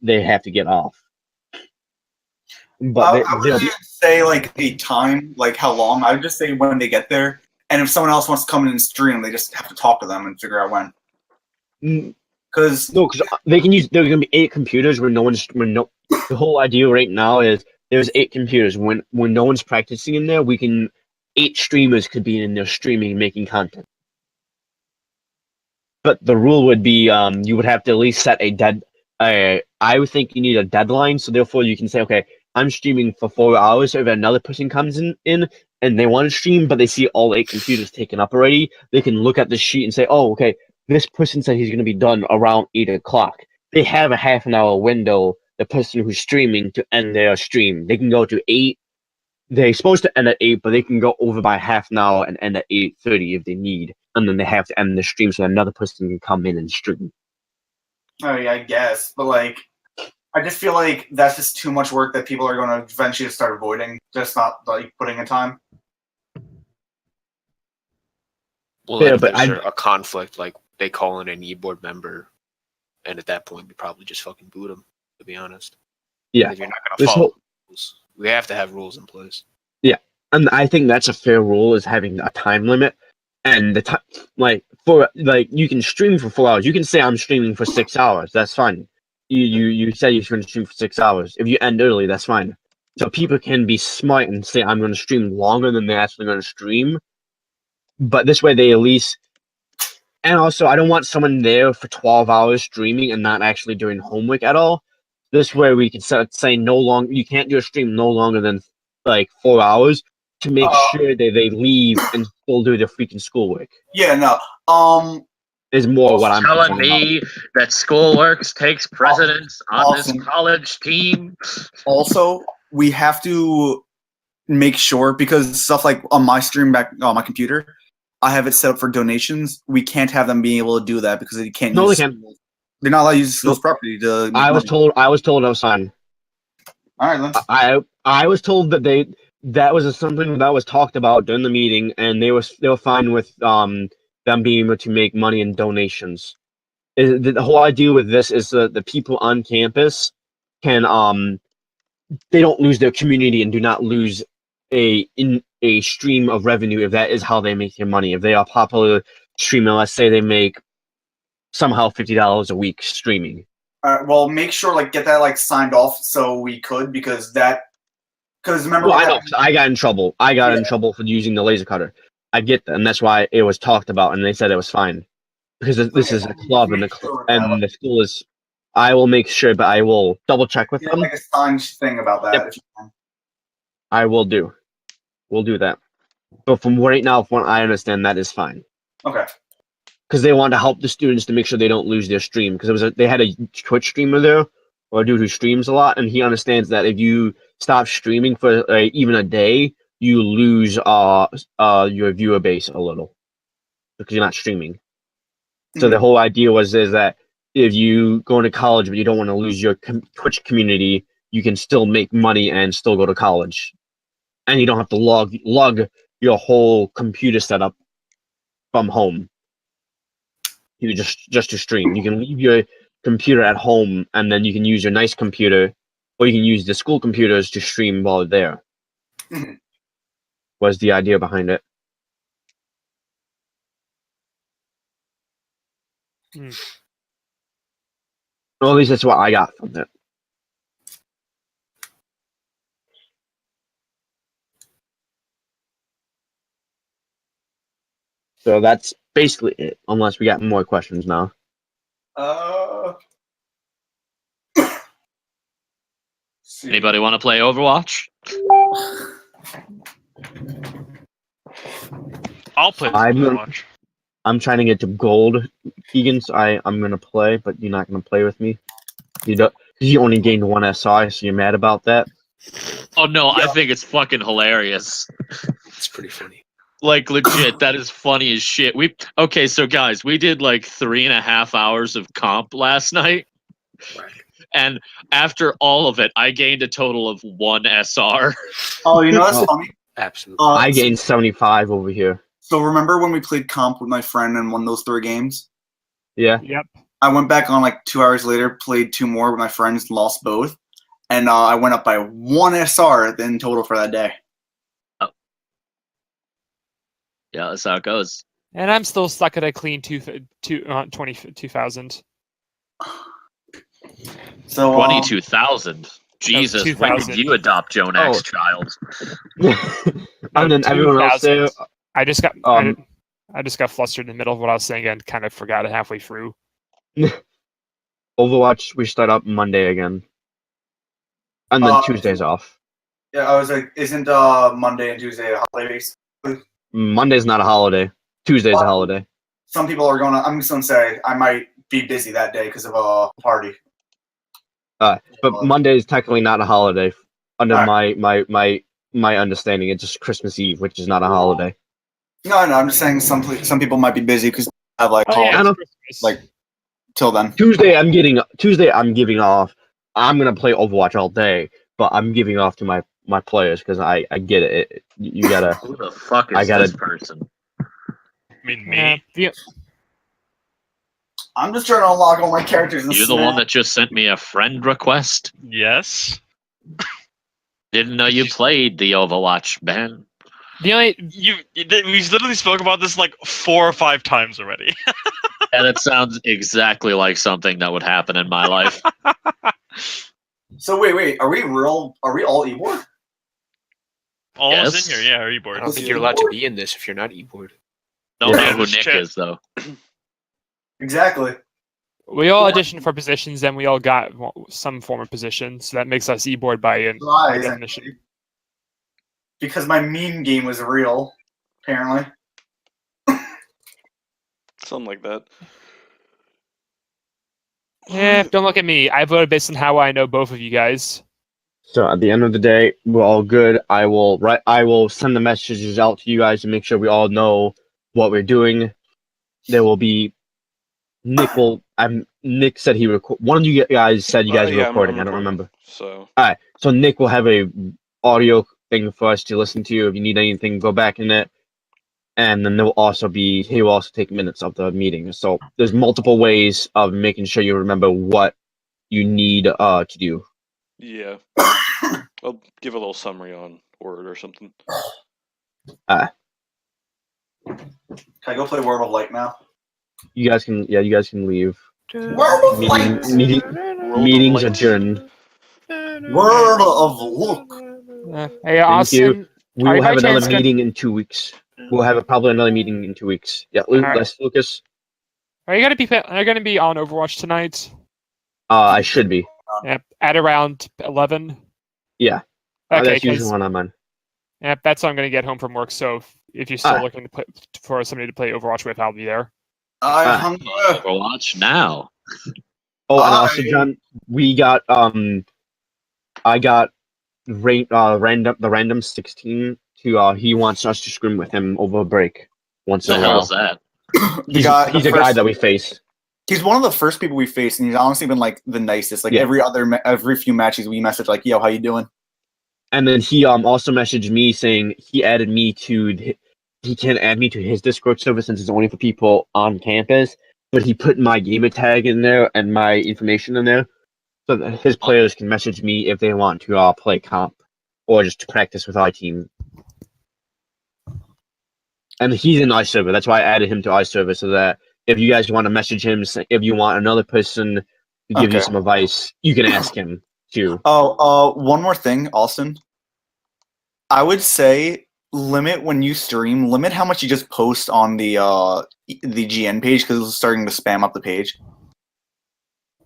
[SPEAKER 1] they have to get off. But
[SPEAKER 2] I wouldn't even say like a time, like how long. I would just say when they get there, and if someone else wants to come in and stream, they just have to talk to them and figure out when. Because
[SPEAKER 1] they can use. There's gonna be 8 computers where the whole idea right now is there's 8 computers. When no one's practicing in there, 8 streamers could be in there streaming, making content. But the rule would be you would have to at least set I would think you need a deadline, so therefore you can say, okay, I'm streaming for 4 hours. So if another person comes in and they want to stream, but they see all 8 computers taken up already, they can look at the sheet and say, oh, okay, this person said he's going to be done around 8 o'clock. They have a half an hour window, the person who's streaming, to end their stream. They can go to 8. They're supposed to end at 8, but they can go over by half an hour and end at 8:30 if they need. And then they have to end the stream so another person can come in and stream.
[SPEAKER 2] oh yeah, I guess, but like, I just feel like that's just too much work that people are going to eventually start avoiding. Just not like putting in time.
[SPEAKER 5] Well,
[SPEAKER 1] Yeah,
[SPEAKER 5] like,
[SPEAKER 1] but
[SPEAKER 5] there's a conflict, like they call in an e-board member, and at that point, we probably just fucking boot them. To be honest.
[SPEAKER 1] Yeah.
[SPEAKER 5] If you're not going to
[SPEAKER 1] This
[SPEAKER 5] follow
[SPEAKER 1] whole-
[SPEAKER 5] rules, we have to have rules in place.
[SPEAKER 1] And I think that's a fair rule, is having a time limit. And the time, you can stream for 4 hours. You can say I'm streaming for 6 hours. That's fine. You said you're going to stream for 6 hours. If you end early, that's fine. So people can be smart and say I'm going to stream longer than they're actually going to stream. But this way they at least. And also, I don't want someone there for 12 hours streaming and not actually doing homework at all. This way we can say you can't do a stream no longer than like 4 hours, to make sure that they leave and still do their freaking schoolwork.
[SPEAKER 2] Yeah, no.
[SPEAKER 1] Is more what I'm
[SPEAKER 6] telling
[SPEAKER 1] concerned about.
[SPEAKER 6] me that Schoolworks takes precedence on
[SPEAKER 2] Awesome.
[SPEAKER 6] this college team.
[SPEAKER 2] Also, we have to make sure, because stuff like on my stream back on my computer, I have it set up for donations. We can't have them being able to do that because they can't.
[SPEAKER 1] No,
[SPEAKER 2] use
[SPEAKER 1] they can't.
[SPEAKER 2] They're not allowed to use schools property to.
[SPEAKER 1] I was told I was fine.
[SPEAKER 2] All right, then.
[SPEAKER 1] I was told that that was something that was talked about during the meeting, and they were fine with them being able to make money in donations. The whole idea with this is that the people on campus can they don't lose their community and do not lose a stream of revenue if that is how they make their money. If they are popular streamer, let's say they make somehow $50 a week streaming.
[SPEAKER 2] Well, make sure get that signed off so we could because remember.
[SPEAKER 1] Well, I know 'cause I got in trouble. I got in trouble for using the laser cutter. I get that, and that's why it was talked about, and they said it was fine because this is a club and the school is. I will make sure, but I will double check with them.
[SPEAKER 2] A signed thing about that.
[SPEAKER 1] Yep.
[SPEAKER 2] If you can.
[SPEAKER 1] I will do. We'll do that. But from right now, from what I understand, that is fine.
[SPEAKER 2] Okay.
[SPEAKER 1] Because they want to help the students to make sure they don't lose their stream. Because they had a Twitch streamer there, or a dude who streams a lot, and he understands that if you stop streaming for even a day, you lose your viewer base a little because you're not streaming. So the whole idea is that if you go into college but you don't want to lose your Twitch community, you can still make money and still go to college, and you don't have to lug your whole computer setup from home. You just to stream. You can leave your computer at home, and then you can use your nice computer, or you can use the school computers to stream while you're there.
[SPEAKER 2] Mhm.
[SPEAKER 1] Was the idea behind it. Well, at least that's what I got from it. So that's basically it, unless we got more questions now.
[SPEAKER 6] Anybody want to play Overwatch?
[SPEAKER 7] I'll play Overwatch.
[SPEAKER 1] I'm trying to get to gold, Egan, so I'm gonna play, but you're not gonna play with me. You only gained 1 SI, so you're mad about that?
[SPEAKER 6] Oh no, I think it's fucking hilarious.
[SPEAKER 5] It's pretty funny.
[SPEAKER 6] Like legit, that is funny as shit. Okay, so guys, we did like 3.5 hours of comp last night.
[SPEAKER 5] Right.
[SPEAKER 6] And after all of it, I gained a total of 1 SR.
[SPEAKER 2] Oh, that's funny.
[SPEAKER 5] Absolutely.
[SPEAKER 1] I gained 75 over here.
[SPEAKER 2] So remember when we played comp with my friend and won those 3 games?
[SPEAKER 1] Yeah.
[SPEAKER 3] Yep.
[SPEAKER 2] I went back on 2 hours later, played 2 more with my friends, lost both, and I went up by 1 SR in total for that day.
[SPEAKER 6] Oh. Yeah, that's how it goes.
[SPEAKER 3] And I'm still stuck at a clean 22,000.
[SPEAKER 2] So
[SPEAKER 6] 22,000. Jesus, when
[SPEAKER 3] 2,000.
[SPEAKER 6] did you adopt Joan X, child?
[SPEAKER 1] And then everyone else there.
[SPEAKER 3] I just got flustered in the middle of what I was saying and kind of forgot it halfway through.
[SPEAKER 1] Overwatch, we start up Monday again. And then Tuesday's off.
[SPEAKER 2] Yeah, I was like, isn't Monday and Tuesday a holiday?
[SPEAKER 1] Monday's not a holiday. Tuesday's a holiday.
[SPEAKER 2] Some people are I'm just going to say I might be busy that day because of a party.
[SPEAKER 1] But Monday is technically not a holiday under my understanding. It's just Christmas Eve, which is not a holiday.
[SPEAKER 2] No, I'm just saying some people might be busy because have till then.
[SPEAKER 1] Tuesday I'm giving off. I'm gonna play Overwatch all day, but I'm giving off to my players because I get it. You gotta.
[SPEAKER 6] Who the fuck is this person?
[SPEAKER 7] I mean, me.
[SPEAKER 2] I'm just trying to unlock all my characters.
[SPEAKER 6] You're the one that just sent me a friend request?
[SPEAKER 7] Yes.
[SPEAKER 6] Didn't know you played the Overwatch, man.
[SPEAKER 7] We literally spoke about this 4 or 5 times already.
[SPEAKER 6] And it sounds exactly like something that would happen in my life.
[SPEAKER 2] So wait, are we all e-board?
[SPEAKER 7] All of us
[SPEAKER 6] Yes.
[SPEAKER 7] in here, yeah, are e-board.
[SPEAKER 5] I don't think you're allowed to be in this if you're not e-board.
[SPEAKER 6] Don't know who Nick is, though.
[SPEAKER 2] Exactly.
[SPEAKER 3] We all auditioned for positions and we all got some form of position, so that makes us e-board by definition.
[SPEAKER 2] Because my meme game was real, apparently.
[SPEAKER 4] Something like that.
[SPEAKER 3] Yeah, don't look at me. I voted based on how I know both of you guys.
[SPEAKER 1] So at the end of the day, we're all good. I will send the messages out to you guys to make sure we all know what we're doing. There will be Nick said he record. One of you guys said you guys were recording. I don't remember.
[SPEAKER 4] So
[SPEAKER 1] all right. So Nick will have a audio thing for us to listen to. If you need anything, go back in it. And then he will also take minutes of the meeting. So there's multiple ways of making sure you remember what you need to do.
[SPEAKER 4] Yeah. I'll give a little summary on Word or something.
[SPEAKER 2] Can I go play World of Light now?
[SPEAKER 1] You guys can leave.
[SPEAKER 2] World of Light!
[SPEAKER 1] Meetings adjourned.
[SPEAKER 2] World of Look!
[SPEAKER 3] Hey,
[SPEAKER 1] Thank
[SPEAKER 3] Austin,
[SPEAKER 1] you. We
[SPEAKER 3] are
[SPEAKER 1] will
[SPEAKER 3] you by
[SPEAKER 1] have another
[SPEAKER 3] chance gonna-
[SPEAKER 1] meeting in 2 weeks. We'll have probably another meeting in 2 weeks. Yeah,
[SPEAKER 3] Alright.
[SPEAKER 1] Lucas.
[SPEAKER 3] are you gonna be on Overwatch tonight?
[SPEAKER 1] I should be.
[SPEAKER 3] Yep, at around 11.
[SPEAKER 1] Yeah.
[SPEAKER 3] Okay,
[SPEAKER 1] That's usually
[SPEAKER 3] because
[SPEAKER 1] when I'm on.
[SPEAKER 3] that's when I'm gonna get home from work. So if you're still
[SPEAKER 1] Ah.
[SPEAKER 3] looking to play, for somebody to play Overwatch with, I'll be there.
[SPEAKER 2] I'm
[SPEAKER 6] Overwatch now.
[SPEAKER 1] Oh, and
[SPEAKER 2] I-
[SPEAKER 1] also, John, we got I got random 16 to he wants us to scrim with him over break once
[SPEAKER 6] What
[SPEAKER 1] in
[SPEAKER 6] the
[SPEAKER 1] a
[SPEAKER 6] hell
[SPEAKER 1] while.
[SPEAKER 6] is that?
[SPEAKER 1] He's a guy that we face.
[SPEAKER 2] He's one of the first people we faced, and he's honestly been like the nicest. Like
[SPEAKER 1] Yeah.
[SPEAKER 2] every few matches, we message like, "Yo, how you doing?"
[SPEAKER 1] And then he also messaged me saying he can't add me to his Discord server since it's only for people on campus, but he put my gamer tag in there and my information in there so that his players can message me if they want to play comp or just to practice with our team. And he's in iServer. That's why I added him to iServer so that if you guys want to message him, if you want another person to give you
[SPEAKER 2] Okay.
[SPEAKER 1] some advice, you can ask him too.
[SPEAKER 2] Oh, one more thing, Austin. I would say limit when you stream. Limit how much you just post on the GN page because it's starting to spam up the page.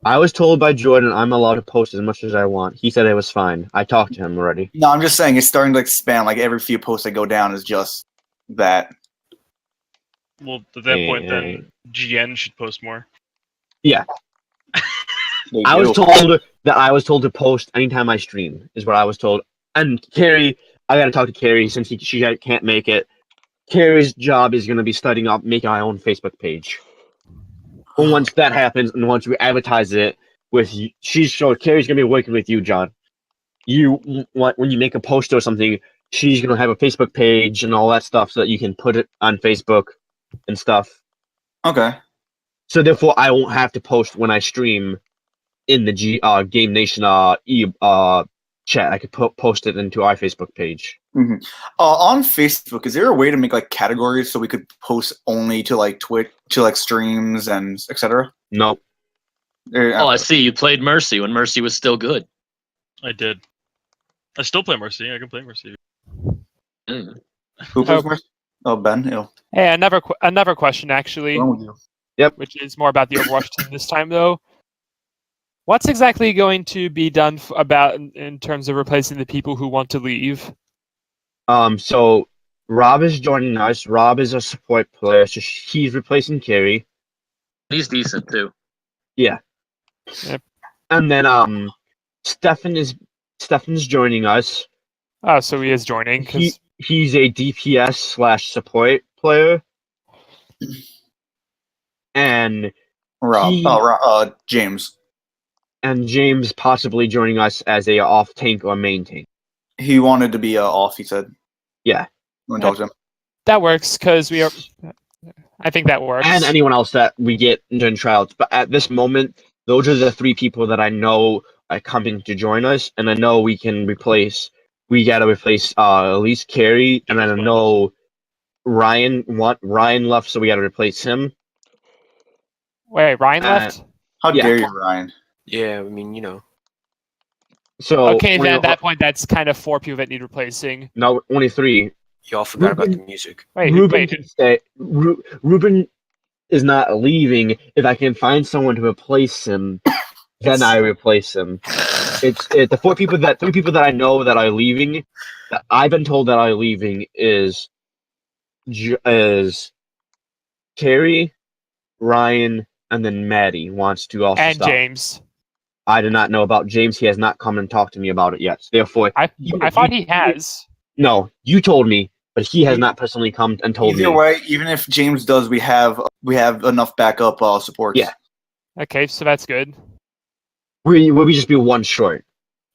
[SPEAKER 1] I was told by Jordan I'm allowed to post as much as I want. He said it was fine. I talked to him already.
[SPEAKER 2] No, I'm just saying it's starting to like spam. Like every few posts that go down is just that.
[SPEAKER 7] Well, at that point, then GN should post more.
[SPEAKER 1] Yeah.
[SPEAKER 2] They
[SPEAKER 1] I was
[SPEAKER 2] do.
[SPEAKER 1] told that I was told to post anytime I stream, is what I was told. And Carrie, I gotta talk to Carrie since she can't make it. Carrie's job is gonna be studying up, making our own Facebook page. And once that happens, and once we advertise it with you, Carrie's gonna be working with you, John. When you make a post or something, she's gonna have a Facebook page and all that stuff so that you can put it on Facebook and stuff.
[SPEAKER 2] Okay.
[SPEAKER 1] So therefore, I won't have to post when I stream in the Game Nation chat. I could post it into our Facebook page.
[SPEAKER 2] On Facebook, is there a way to make like categories so we could post only to like Twitch, to like streams and etc.?
[SPEAKER 1] Nope.
[SPEAKER 6] Oh, I see. You played Mercy when Mercy was still good.
[SPEAKER 7] I did. I still play Mercy. I can play Mercy.
[SPEAKER 6] Mm.
[SPEAKER 2] Who plays Mercy? Oh, Ben. Ew.
[SPEAKER 3] Hey, another question actually,
[SPEAKER 2] What's wrong with you?
[SPEAKER 3] which is more about the Overwatch team this time though. What's exactly going to be done in terms of replacing the people who want to leave?
[SPEAKER 1] So Rob is joining us. Rob is a support player, so he's replacing Carrie.
[SPEAKER 6] He's decent too.
[SPEAKER 1] Yeah.
[SPEAKER 3] Yep.
[SPEAKER 1] And then Stefan's joining us.
[SPEAKER 3] Oh, so he is joining.
[SPEAKER 1] He's a DPS / support player. And
[SPEAKER 2] James.
[SPEAKER 1] And James possibly joining us as a off tank or main tank.
[SPEAKER 2] He wanted to be off. He said.
[SPEAKER 1] Yeah.
[SPEAKER 2] You want to talk to him?
[SPEAKER 3] That works because we are. I think that works.
[SPEAKER 1] And anyone else that we get during trials. But at this moment, those are the 3 people that I know are coming to join us, and I know we can replace. We gotta replace at least Carrie, and then I know Ryan left, so we gotta replace him.
[SPEAKER 3] Wait, Ryan left?
[SPEAKER 2] How
[SPEAKER 1] Yeah.
[SPEAKER 2] dare you, Ryan?
[SPEAKER 5] Yeah, I mean, you know.
[SPEAKER 1] So
[SPEAKER 3] Okay, then at that point, that's kind of 4 people that need replacing.
[SPEAKER 1] no, only 3.
[SPEAKER 5] Y'all forgot about the music.
[SPEAKER 1] Ruben can stay. Ruben is not leaving. If I can find someone to replace him, then I replace him. It's the 3 people that I know that are leaving. That I've been told that are leaving is Carrie, Ryan, and then Maddie wants to also
[SPEAKER 3] And
[SPEAKER 1] stop.
[SPEAKER 3] James.
[SPEAKER 1] I do not know about James. He has not come and talked to me about it yet. Therefore,
[SPEAKER 3] I thought he has.
[SPEAKER 1] No, you told me, but he has not personally come and told me.
[SPEAKER 2] Either way, even if James does, we have enough backup support.
[SPEAKER 1] Yeah.
[SPEAKER 3] Okay, so that's good.
[SPEAKER 1] We'll just be 1 short.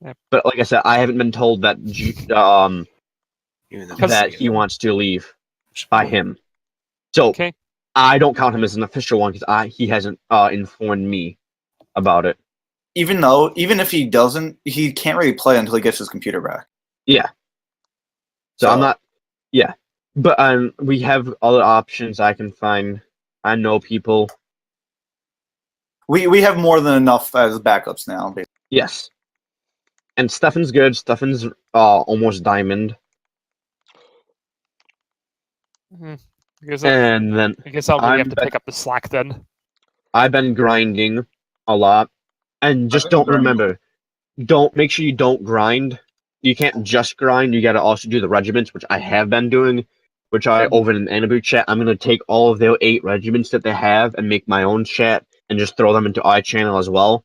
[SPEAKER 3] Yep.
[SPEAKER 1] But like I said, I haven't been told that that he wants to leave by him. So
[SPEAKER 3] Okay.
[SPEAKER 1] I don't count him as an official one because he hasn't informed me about it.
[SPEAKER 2] even if he doesn't, he can't really play until he gets his computer back.
[SPEAKER 1] Yeah. So I'm not. Yeah, but we have other options I can find. I know people.
[SPEAKER 2] We have more than enough as backups now. Basically.
[SPEAKER 1] Yes. And Stefan's good. Stefan's almost diamond.
[SPEAKER 3] I guess
[SPEAKER 1] And then
[SPEAKER 3] I'll really have
[SPEAKER 1] I'm
[SPEAKER 3] to pick up the slack then.
[SPEAKER 1] I've been grinding a lot. And just don't remember, make sure you don't grind. You can't just grind, you gotta also do the regiments, which I have been doing, which I over in the Anabu chat, I'm gonna take all of their 8 regiments that they have and make my own chat and just throw them into iChannel as well.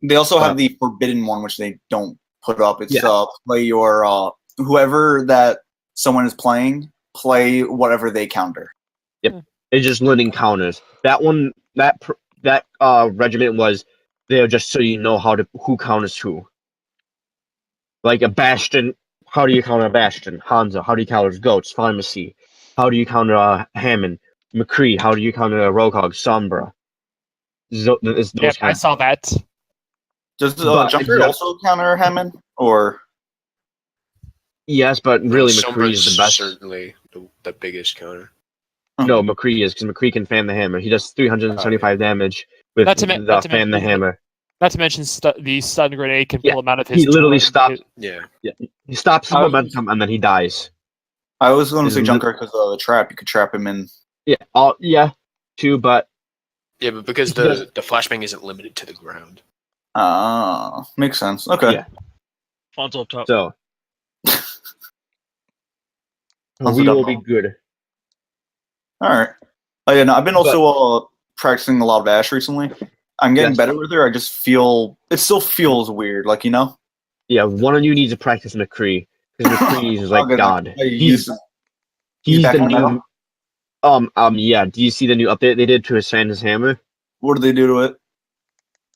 [SPEAKER 2] They also have the forbidden one, which they don't put up. It's
[SPEAKER 1] Yeah.
[SPEAKER 2] Play your whoever that someone is playing, play whatever they counter.
[SPEAKER 1] Yep. It's just learning counters. That one, that regiment was there just so you know who counters who. Like a Bastion, how do you counter a Bastion? Hanzo, how do you counter Goats? Pharmacy, how do you counter Hammond? McCree, how do you counter Roghog? Sombra. Those
[SPEAKER 3] Yep, I
[SPEAKER 1] kind.
[SPEAKER 3] saw that.
[SPEAKER 2] Does
[SPEAKER 1] But-
[SPEAKER 2] Jumper also counter Hammond? Or
[SPEAKER 1] Yes, but really McCree
[SPEAKER 5] Sombra's
[SPEAKER 1] is the best.
[SPEAKER 5] certainly the biggest counter.
[SPEAKER 1] No, McCree is, because McCree can fan the hammer. He does 375 damage with
[SPEAKER 3] Not to
[SPEAKER 1] the
[SPEAKER 3] mention
[SPEAKER 1] fan the hammer.
[SPEAKER 3] Not to mention the stun grenade can pull
[SPEAKER 1] Yeah,
[SPEAKER 3] him out of his.
[SPEAKER 1] he literally
[SPEAKER 3] turret.
[SPEAKER 1] stopped.
[SPEAKER 5] Yeah.
[SPEAKER 1] He stops the momentum and then he dies.
[SPEAKER 2] I was going to
[SPEAKER 1] Is
[SPEAKER 2] say
[SPEAKER 1] it-
[SPEAKER 2] Junker because of the trap. You could trap him in.
[SPEAKER 1] Yeah, too, but
[SPEAKER 5] Yeah, but because the flashbang isn't limited to the ground.
[SPEAKER 2] Makes sense. Okay.
[SPEAKER 1] Yeah.
[SPEAKER 7] Fonzo up top.
[SPEAKER 1] so
[SPEAKER 2] How's
[SPEAKER 1] we
[SPEAKER 2] it up,
[SPEAKER 1] will be
[SPEAKER 2] Mo?
[SPEAKER 1] good.
[SPEAKER 2] All right. Oh yeah, no, I've been also practicing a lot of Ash recently. I'm getting
[SPEAKER 1] Yes.
[SPEAKER 2] better with her. I just feel it still feels weird, like
[SPEAKER 1] Yeah, one of you needs to practice McCree because McCree is
[SPEAKER 2] I'll
[SPEAKER 1] like
[SPEAKER 2] get
[SPEAKER 1] God.
[SPEAKER 2] I used to-
[SPEAKER 1] He's
[SPEAKER 2] back
[SPEAKER 1] the
[SPEAKER 2] in
[SPEAKER 1] new.
[SPEAKER 2] metal?
[SPEAKER 1] Yeah. Do you see the new update they did to his Santa's hammer?
[SPEAKER 2] What do they do to it?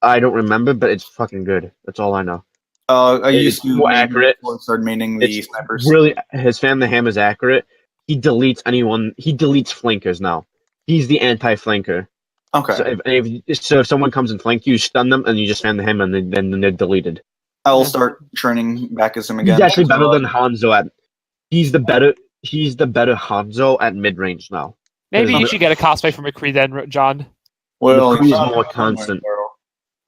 [SPEAKER 1] I don't remember, but it's fucking good. That's all I know.
[SPEAKER 2] I
[SPEAKER 1] It's
[SPEAKER 2] used to
[SPEAKER 1] more
[SPEAKER 2] main
[SPEAKER 1] accurate.
[SPEAKER 2] before I started maining the
[SPEAKER 1] It's
[SPEAKER 2] snipers.
[SPEAKER 1] really his fan the hammer is accurate. He deletes anyone. He deletes flankers now. He's the anti-flanker.
[SPEAKER 2] Okay.
[SPEAKER 1] So if someone comes and flank you, stun them, and you just fan the hammer, and then they're deleted.
[SPEAKER 2] I will start training back as him again.
[SPEAKER 1] He's actually better than Hanzo at. He's the better Hanzo at mid range now.
[SPEAKER 3] Maybe you
[SPEAKER 1] Because-
[SPEAKER 3] should get a cosplay for McCree then, John.
[SPEAKER 2] Well,
[SPEAKER 1] McCree is
[SPEAKER 2] it's
[SPEAKER 1] more
[SPEAKER 2] not-
[SPEAKER 1] constant.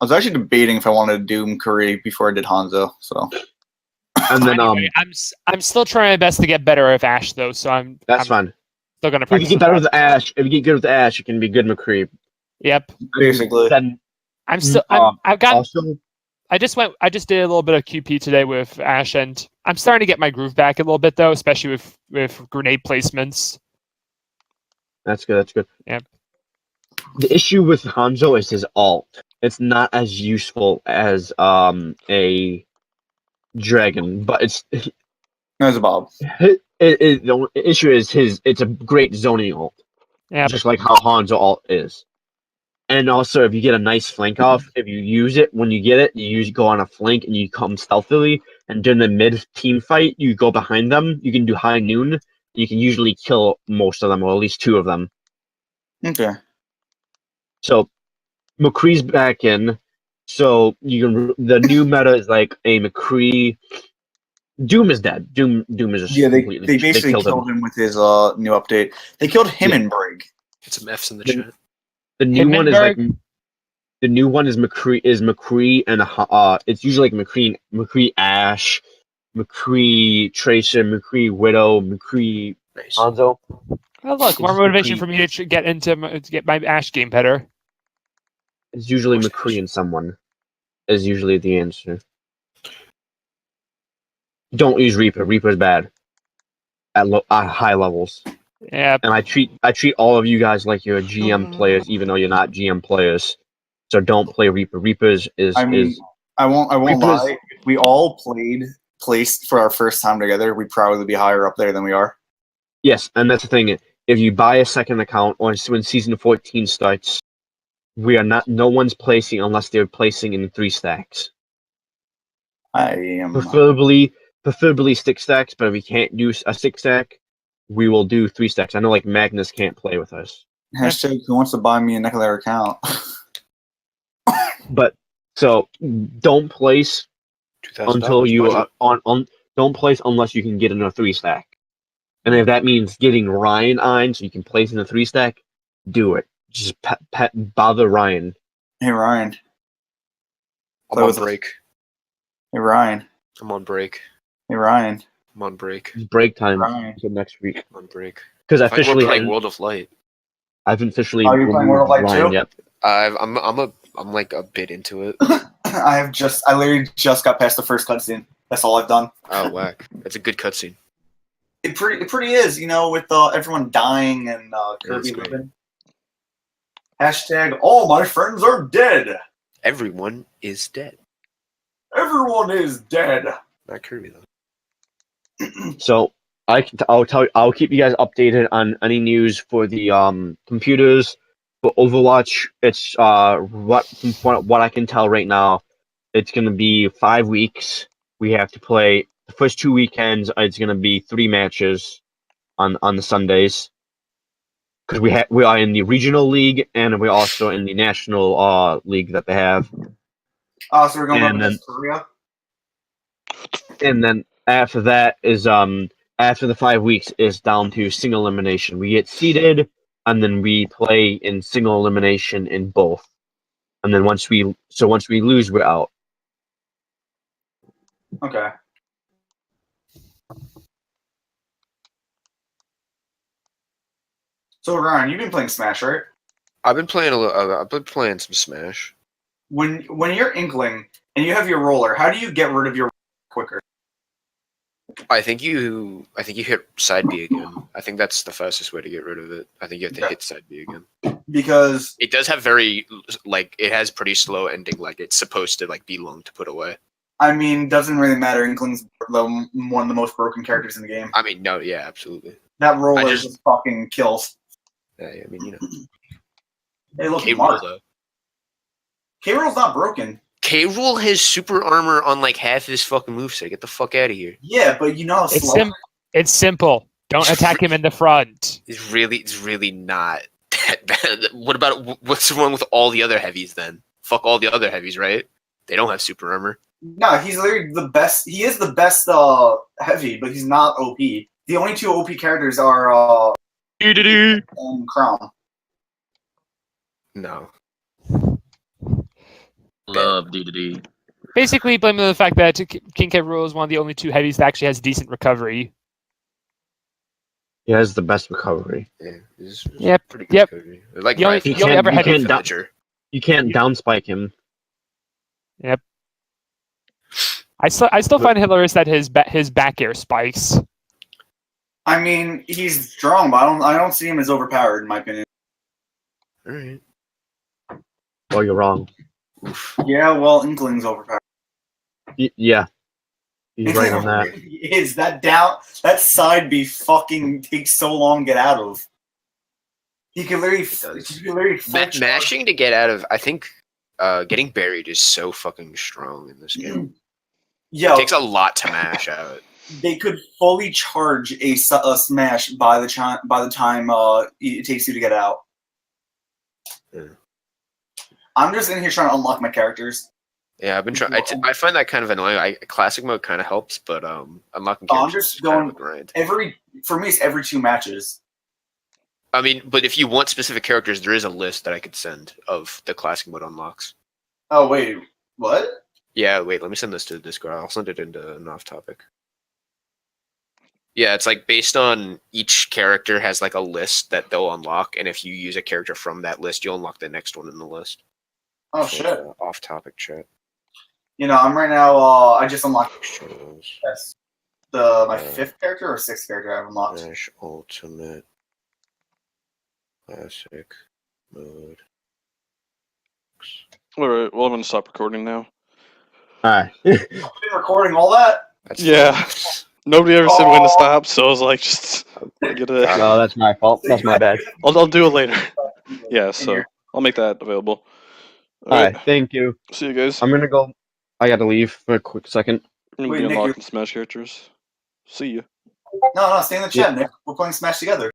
[SPEAKER 2] I was actually debating if I wanted to do Curry before I did Hanzo. So
[SPEAKER 1] And then
[SPEAKER 3] Anyway, I'm still trying my best to get better with Ash though, so I'm
[SPEAKER 1] fine.
[SPEAKER 3] still gonna
[SPEAKER 1] If you
[SPEAKER 3] practice.
[SPEAKER 1] get better with Ash, if you get good with Ash, you can be good McCree.
[SPEAKER 3] Yep,
[SPEAKER 2] basically,
[SPEAKER 1] Then
[SPEAKER 3] I'm still. I've got. I just did a little bit of QP today with Ash, and I'm starting to get my groove back a little bit though, especially with grenade placements.
[SPEAKER 1] That's good. That's good.
[SPEAKER 3] Yep.
[SPEAKER 1] The issue with Hanzo is his ult. It's not as useful as a dragon, but
[SPEAKER 2] there's a Bob.
[SPEAKER 1] the issue is it's a great zoning ult,
[SPEAKER 3] Yeah,
[SPEAKER 1] just like how Hanzo ult is. And also, if you get a nice flank off, if you use it when you get it, you go on a flank and you come stealthily. And during the mid team fight, you go behind them. You can do high noon. And you can usually kill most of them, or at least 2 of them.
[SPEAKER 2] Okay.
[SPEAKER 1] So McCree's back in. So the new meta is like a McCree. Doom is dead. Doom is just
[SPEAKER 2] Yeah, they
[SPEAKER 1] completely.
[SPEAKER 2] basically killed him with his new update. They killed him and Brig.
[SPEAKER 5] Get some F's in the
[SPEAKER 1] The-
[SPEAKER 5] chat.
[SPEAKER 1] The new one is like
[SPEAKER 3] Hindenburg?
[SPEAKER 1] the new one is McCree and it's usually like McCree Ash, McCree Tracer, McCree Widow, McCree
[SPEAKER 5] Nice.
[SPEAKER 1] Hanzo.
[SPEAKER 3] oh, look, more
[SPEAKER 1] It's
[SPEAKER 3] motivation
[SPEAKER 1] McCree.
[SPEAKER 3] for me to get my Ash game better.
[SPEAKER 1] It's usually
[SPEAKER 5] What's
[SPEAKER 1] McCree
[SPEAKER 5] Ash?
[SPEAKER 1] and someone is usually the answer. Don't use Reaper. Reaper's bad at high levels.
[SPEAKER 3] Yeah,
[SPEAKER 1] And I treat all of you guys like you're GM players, even though you're not GM players. So don't play Reaper. Reaper is
[SPEAKER 2] I mean, I won't
[SPEAKER 1] Reaper's-
[SPEAKER 2] lie. If we all placed for our first time together, we'd probably be higher up there than we are.
[SPEAKER 1] yes, and that's the thing. If you buy a second account, or when season 14 starts, no one's placing unless they're placing in 3 stacks.
[SPEAKER 2] I am.
[SPEAKER 1] Preferably 6 stacks, but if we can't do a 6 stack, we will do 3 stacks. I know like Magnus can't play with us.
[SPEAKER 2] Hashtag who wants to buy me a Nicolair account?
[SPEAKER 1] But So don't place
[SPEAKER 5] $2,000
[SPEAKER 1] until you
[SPEAKER 5] budget.
[SPEAKER 1] don't place unless you can get in a 3-stack. And if that means getting Ryan on so you can place in a 3-stack, do it. Just bother Ryan.
[SPEAKER 2] Hey Ryan.
[SPEAKER 5] I'm
[SPEAKER 2] Play
[SPEAKER 5] on
[SPEAKER 2] with us.
[SPEAKER 5] break.
[SPEAKER 2] Hey Ryan.
[SPEAKER 5] I'm on break.
[SPEAKER 2] Hey Ryan.
[SPEAKER 5] I'm on break.
[SPEAKER 1] It's break time
[SPEAKER 2] Ryan.
[SPEAKER 1] until next week.
[SPEAKER 5] I'm on break.
[SPEAKER 1] Because I
[SPEAKER 5] I thought you were
[SPEAKER 1] officially
[SPEAKER 5] playing World of Light.
[SPEAKER 1] I've officially
[SPEAKER 2] Oh, you're playing World of Light
[SPEAKER 1] Ryan
[SPEAKER 2] too?
[SPEAKER 1] yet.
[SPEAKER 5] I'm like a bit into it.
[SPEAKER 2] I literally just got past the first cutscene. That's all I've done.
[SPEAKER 5] Oh whack. That's a good cutscene.
[SPEAKER 2] It pretty is, with everyone dying and Kirby
[SPEAKER 5] great.
[SPEAKER 2] living. Hashtag all my friends are dead.
[SPEAKER 5] Everyone is dead.
[SPEAKER 2] Everyone is dead.
[SPEAKER 5] Not Kirby though.
[SPEAKER 1] So I'll keep you guys updated on any news for the computers. For Overwatch, it's what I can tell right now, it's gonna be 5 weeks. We have to play the first 2 weekends. It's gonna be 3 matches on the Sundays. Because we are in the regional league and we're also in the national league that they have.
[SPEAKER 2] So we're going up
[SPEAKER 1] And
[SPEAKER 2] against Korea.
[SPEAKER 1] And then after that is after the 5 weeks is down to single elimination. We get seeded and then we play in single elimination in both. And then once we lose, we're out.
[SPEAKER 2] Okay. So Ryan, you've been playing Smash, right?
[SPEAKER 5] I've been playing I've been playing some Smash.
[SPEAKER 2] When you're Inkling and you have your roller, how do you get rid of your quicker?
[SPEAKER 5] I think you hit side B again. I think that's the fastest way to get rid of it. I think you have to hit side B again.
[SPEAKER 2] Because
[SPEAKER 5] It does have it has pretty slow ending. Like it's supposed to be long to put away.
[SPEAKER 2] I mean, doesn't really matter. Inkling's one of the most broken characters in the game.
[SPEAKER 5] I mean, no, yeah, absolutely.
[SPEAKER 2] That roller
[SPEAKER 5] just-
[SPEAKER 2] just fucking kills.
[SPEAKER 5] Yeah, I mean,
[SPEAKER 2] Hey, look,
[SPEAKER 5] K-Rool
[SPEAKER 2] Mark.
[SPEAKER 5] though.
[SPEAKER 2] K-Rool's not broken.
[SPEAKER 5] K-Rool has super armor on half his fucking moveset. Get the fuck out of here.
[SPEAKER 2] Yeah, but how slow.
[SPEAKER 3] It's simple. Don't attack him in the front.
[SPEAKER 5] It's really not that bad. What's wrong with all the other heavies then? Fuck all the other heavies, right? They don't have super armor.
[SPEAKER 2] No, he's literally the best. He is the best heavy, but he's not OP. The only 2 OP characters are and Crown.
[SPEAKER 5] No.
[SPEAKER 6] Love D.
[SPEAKER 3] Basically, blame it on the fact that King K. Rool is one of the only 2 heavies that actually has decent recovery.
[SPEAKER 1] He has the best recovery.
[SPEAKER 5] Yeah. It's
[SPEAKER 3] Yep,
[SPEAKER 5] pretty good
[SPEAKER 3] yep.
[SPEAKER 5] recovery. Like
[SPEAKER 3] The only-
[SPEAKER 5] rifle
[SPEAKER 3] the only ever heavy
[SPEAKER 5] villager.
[SPEAKER 1] You can't downspike him.
[SPEAKER 3] I still find it hilarious that his back air spikes.
[SPEAKER 2] I mean, he's strong, but I don't see him as overpowered in my opinion.
[SPEAKER 5] All right.
[SPEAKER 1] Well, you're wrong.
[SPEAKER 5] Oof.
[SPEAKER 2] Yeah, well, Inkling's overpowered.
[SPEAKER 1] Yeah. He's right on that.
[SPEAKER 2] Is that side B fucking takes so long to get out of? He can literally
[SPEAKER 5] Mashing to get out of, I think, getting buried is so fucking strong in this game.
[SPEAKER 2] Yo,
[SPEAKER 5] It takes a lot to mash out.
[SPEAKER 2] they could fully charge a smash by the time it takes you to get out.
[SPEAKER 5] Yeah.
[SPEAKER 2] I'm just in here trying to unlock my characters.
[SPEAKER 5] Yeah, I've been trying. I find that kind of annoying. Classic mode kind of helps, but unlocking
[SPEAKER 2] I'm
[SPEAKER 5] characters
[SPEAKER 2] just
[SPEAKER 5] is kind of
[SPEAKER 2] going-
[SPEAKER 5] a grind.
[SPEAKER 2] For me, it's every 2 matches.
[SPEAKER 5] I mean, but if you want specific characters, there is a list that I could send of the classic mode unlocks.
[SPEAKER 2] Oh wait, what?
[SPEAKER 5] Yeah, wait, let me send this to Discord. I'll send it into an off topic. Yeah, it's based on each character has a list that they'll unlock, and if you use a character from that list, you'll unlock the next one in the list.
[SPEAKER 2] Oh
[SPEAKER 5] So,
[SPEAKER 2] shit!
[SPEAKER 5] off topic chat.
[SPEAKER 2] I'm right now. I just unlocked
[SPEAKER 5] Shows
[SPEAKER 2] my 5th character or 6th character I've unlocked.
[SPEAKER 5] Smash Ultimate Classic Mode.
[SPEAKER 4] Alright, well I'm gonna stop recording now.
[SPEAKER 1] Alright.
[SPEAKER 2] I've been recording all that.
[SPEAKER 5] That's
[SPEAKER 4] Yeah. Nobody ever said when to stop, so I was like, just get it.
[SPEAKER 1] No, that's my fault. That's my bad.
[SPEAKER 4] I'll do it later. Yeah, so I'll make that available.
[SPEAKER 1] Alright, thank you.
[SPEAKER 4] See you guys.
[SPEAKER 1] I'm gonna go. I gotta leave for a quick second.
[SPEAKER 4] I'm gonna
[SPEAKER 2] Wait,
[SPEAKER 4] be
[SPEAKER 2] Nick,
[SPEAKER 4] unlocking Smash characters. See you.
[SPEAKER 2] No, stay in the chat, Nick. We're playing Smash together.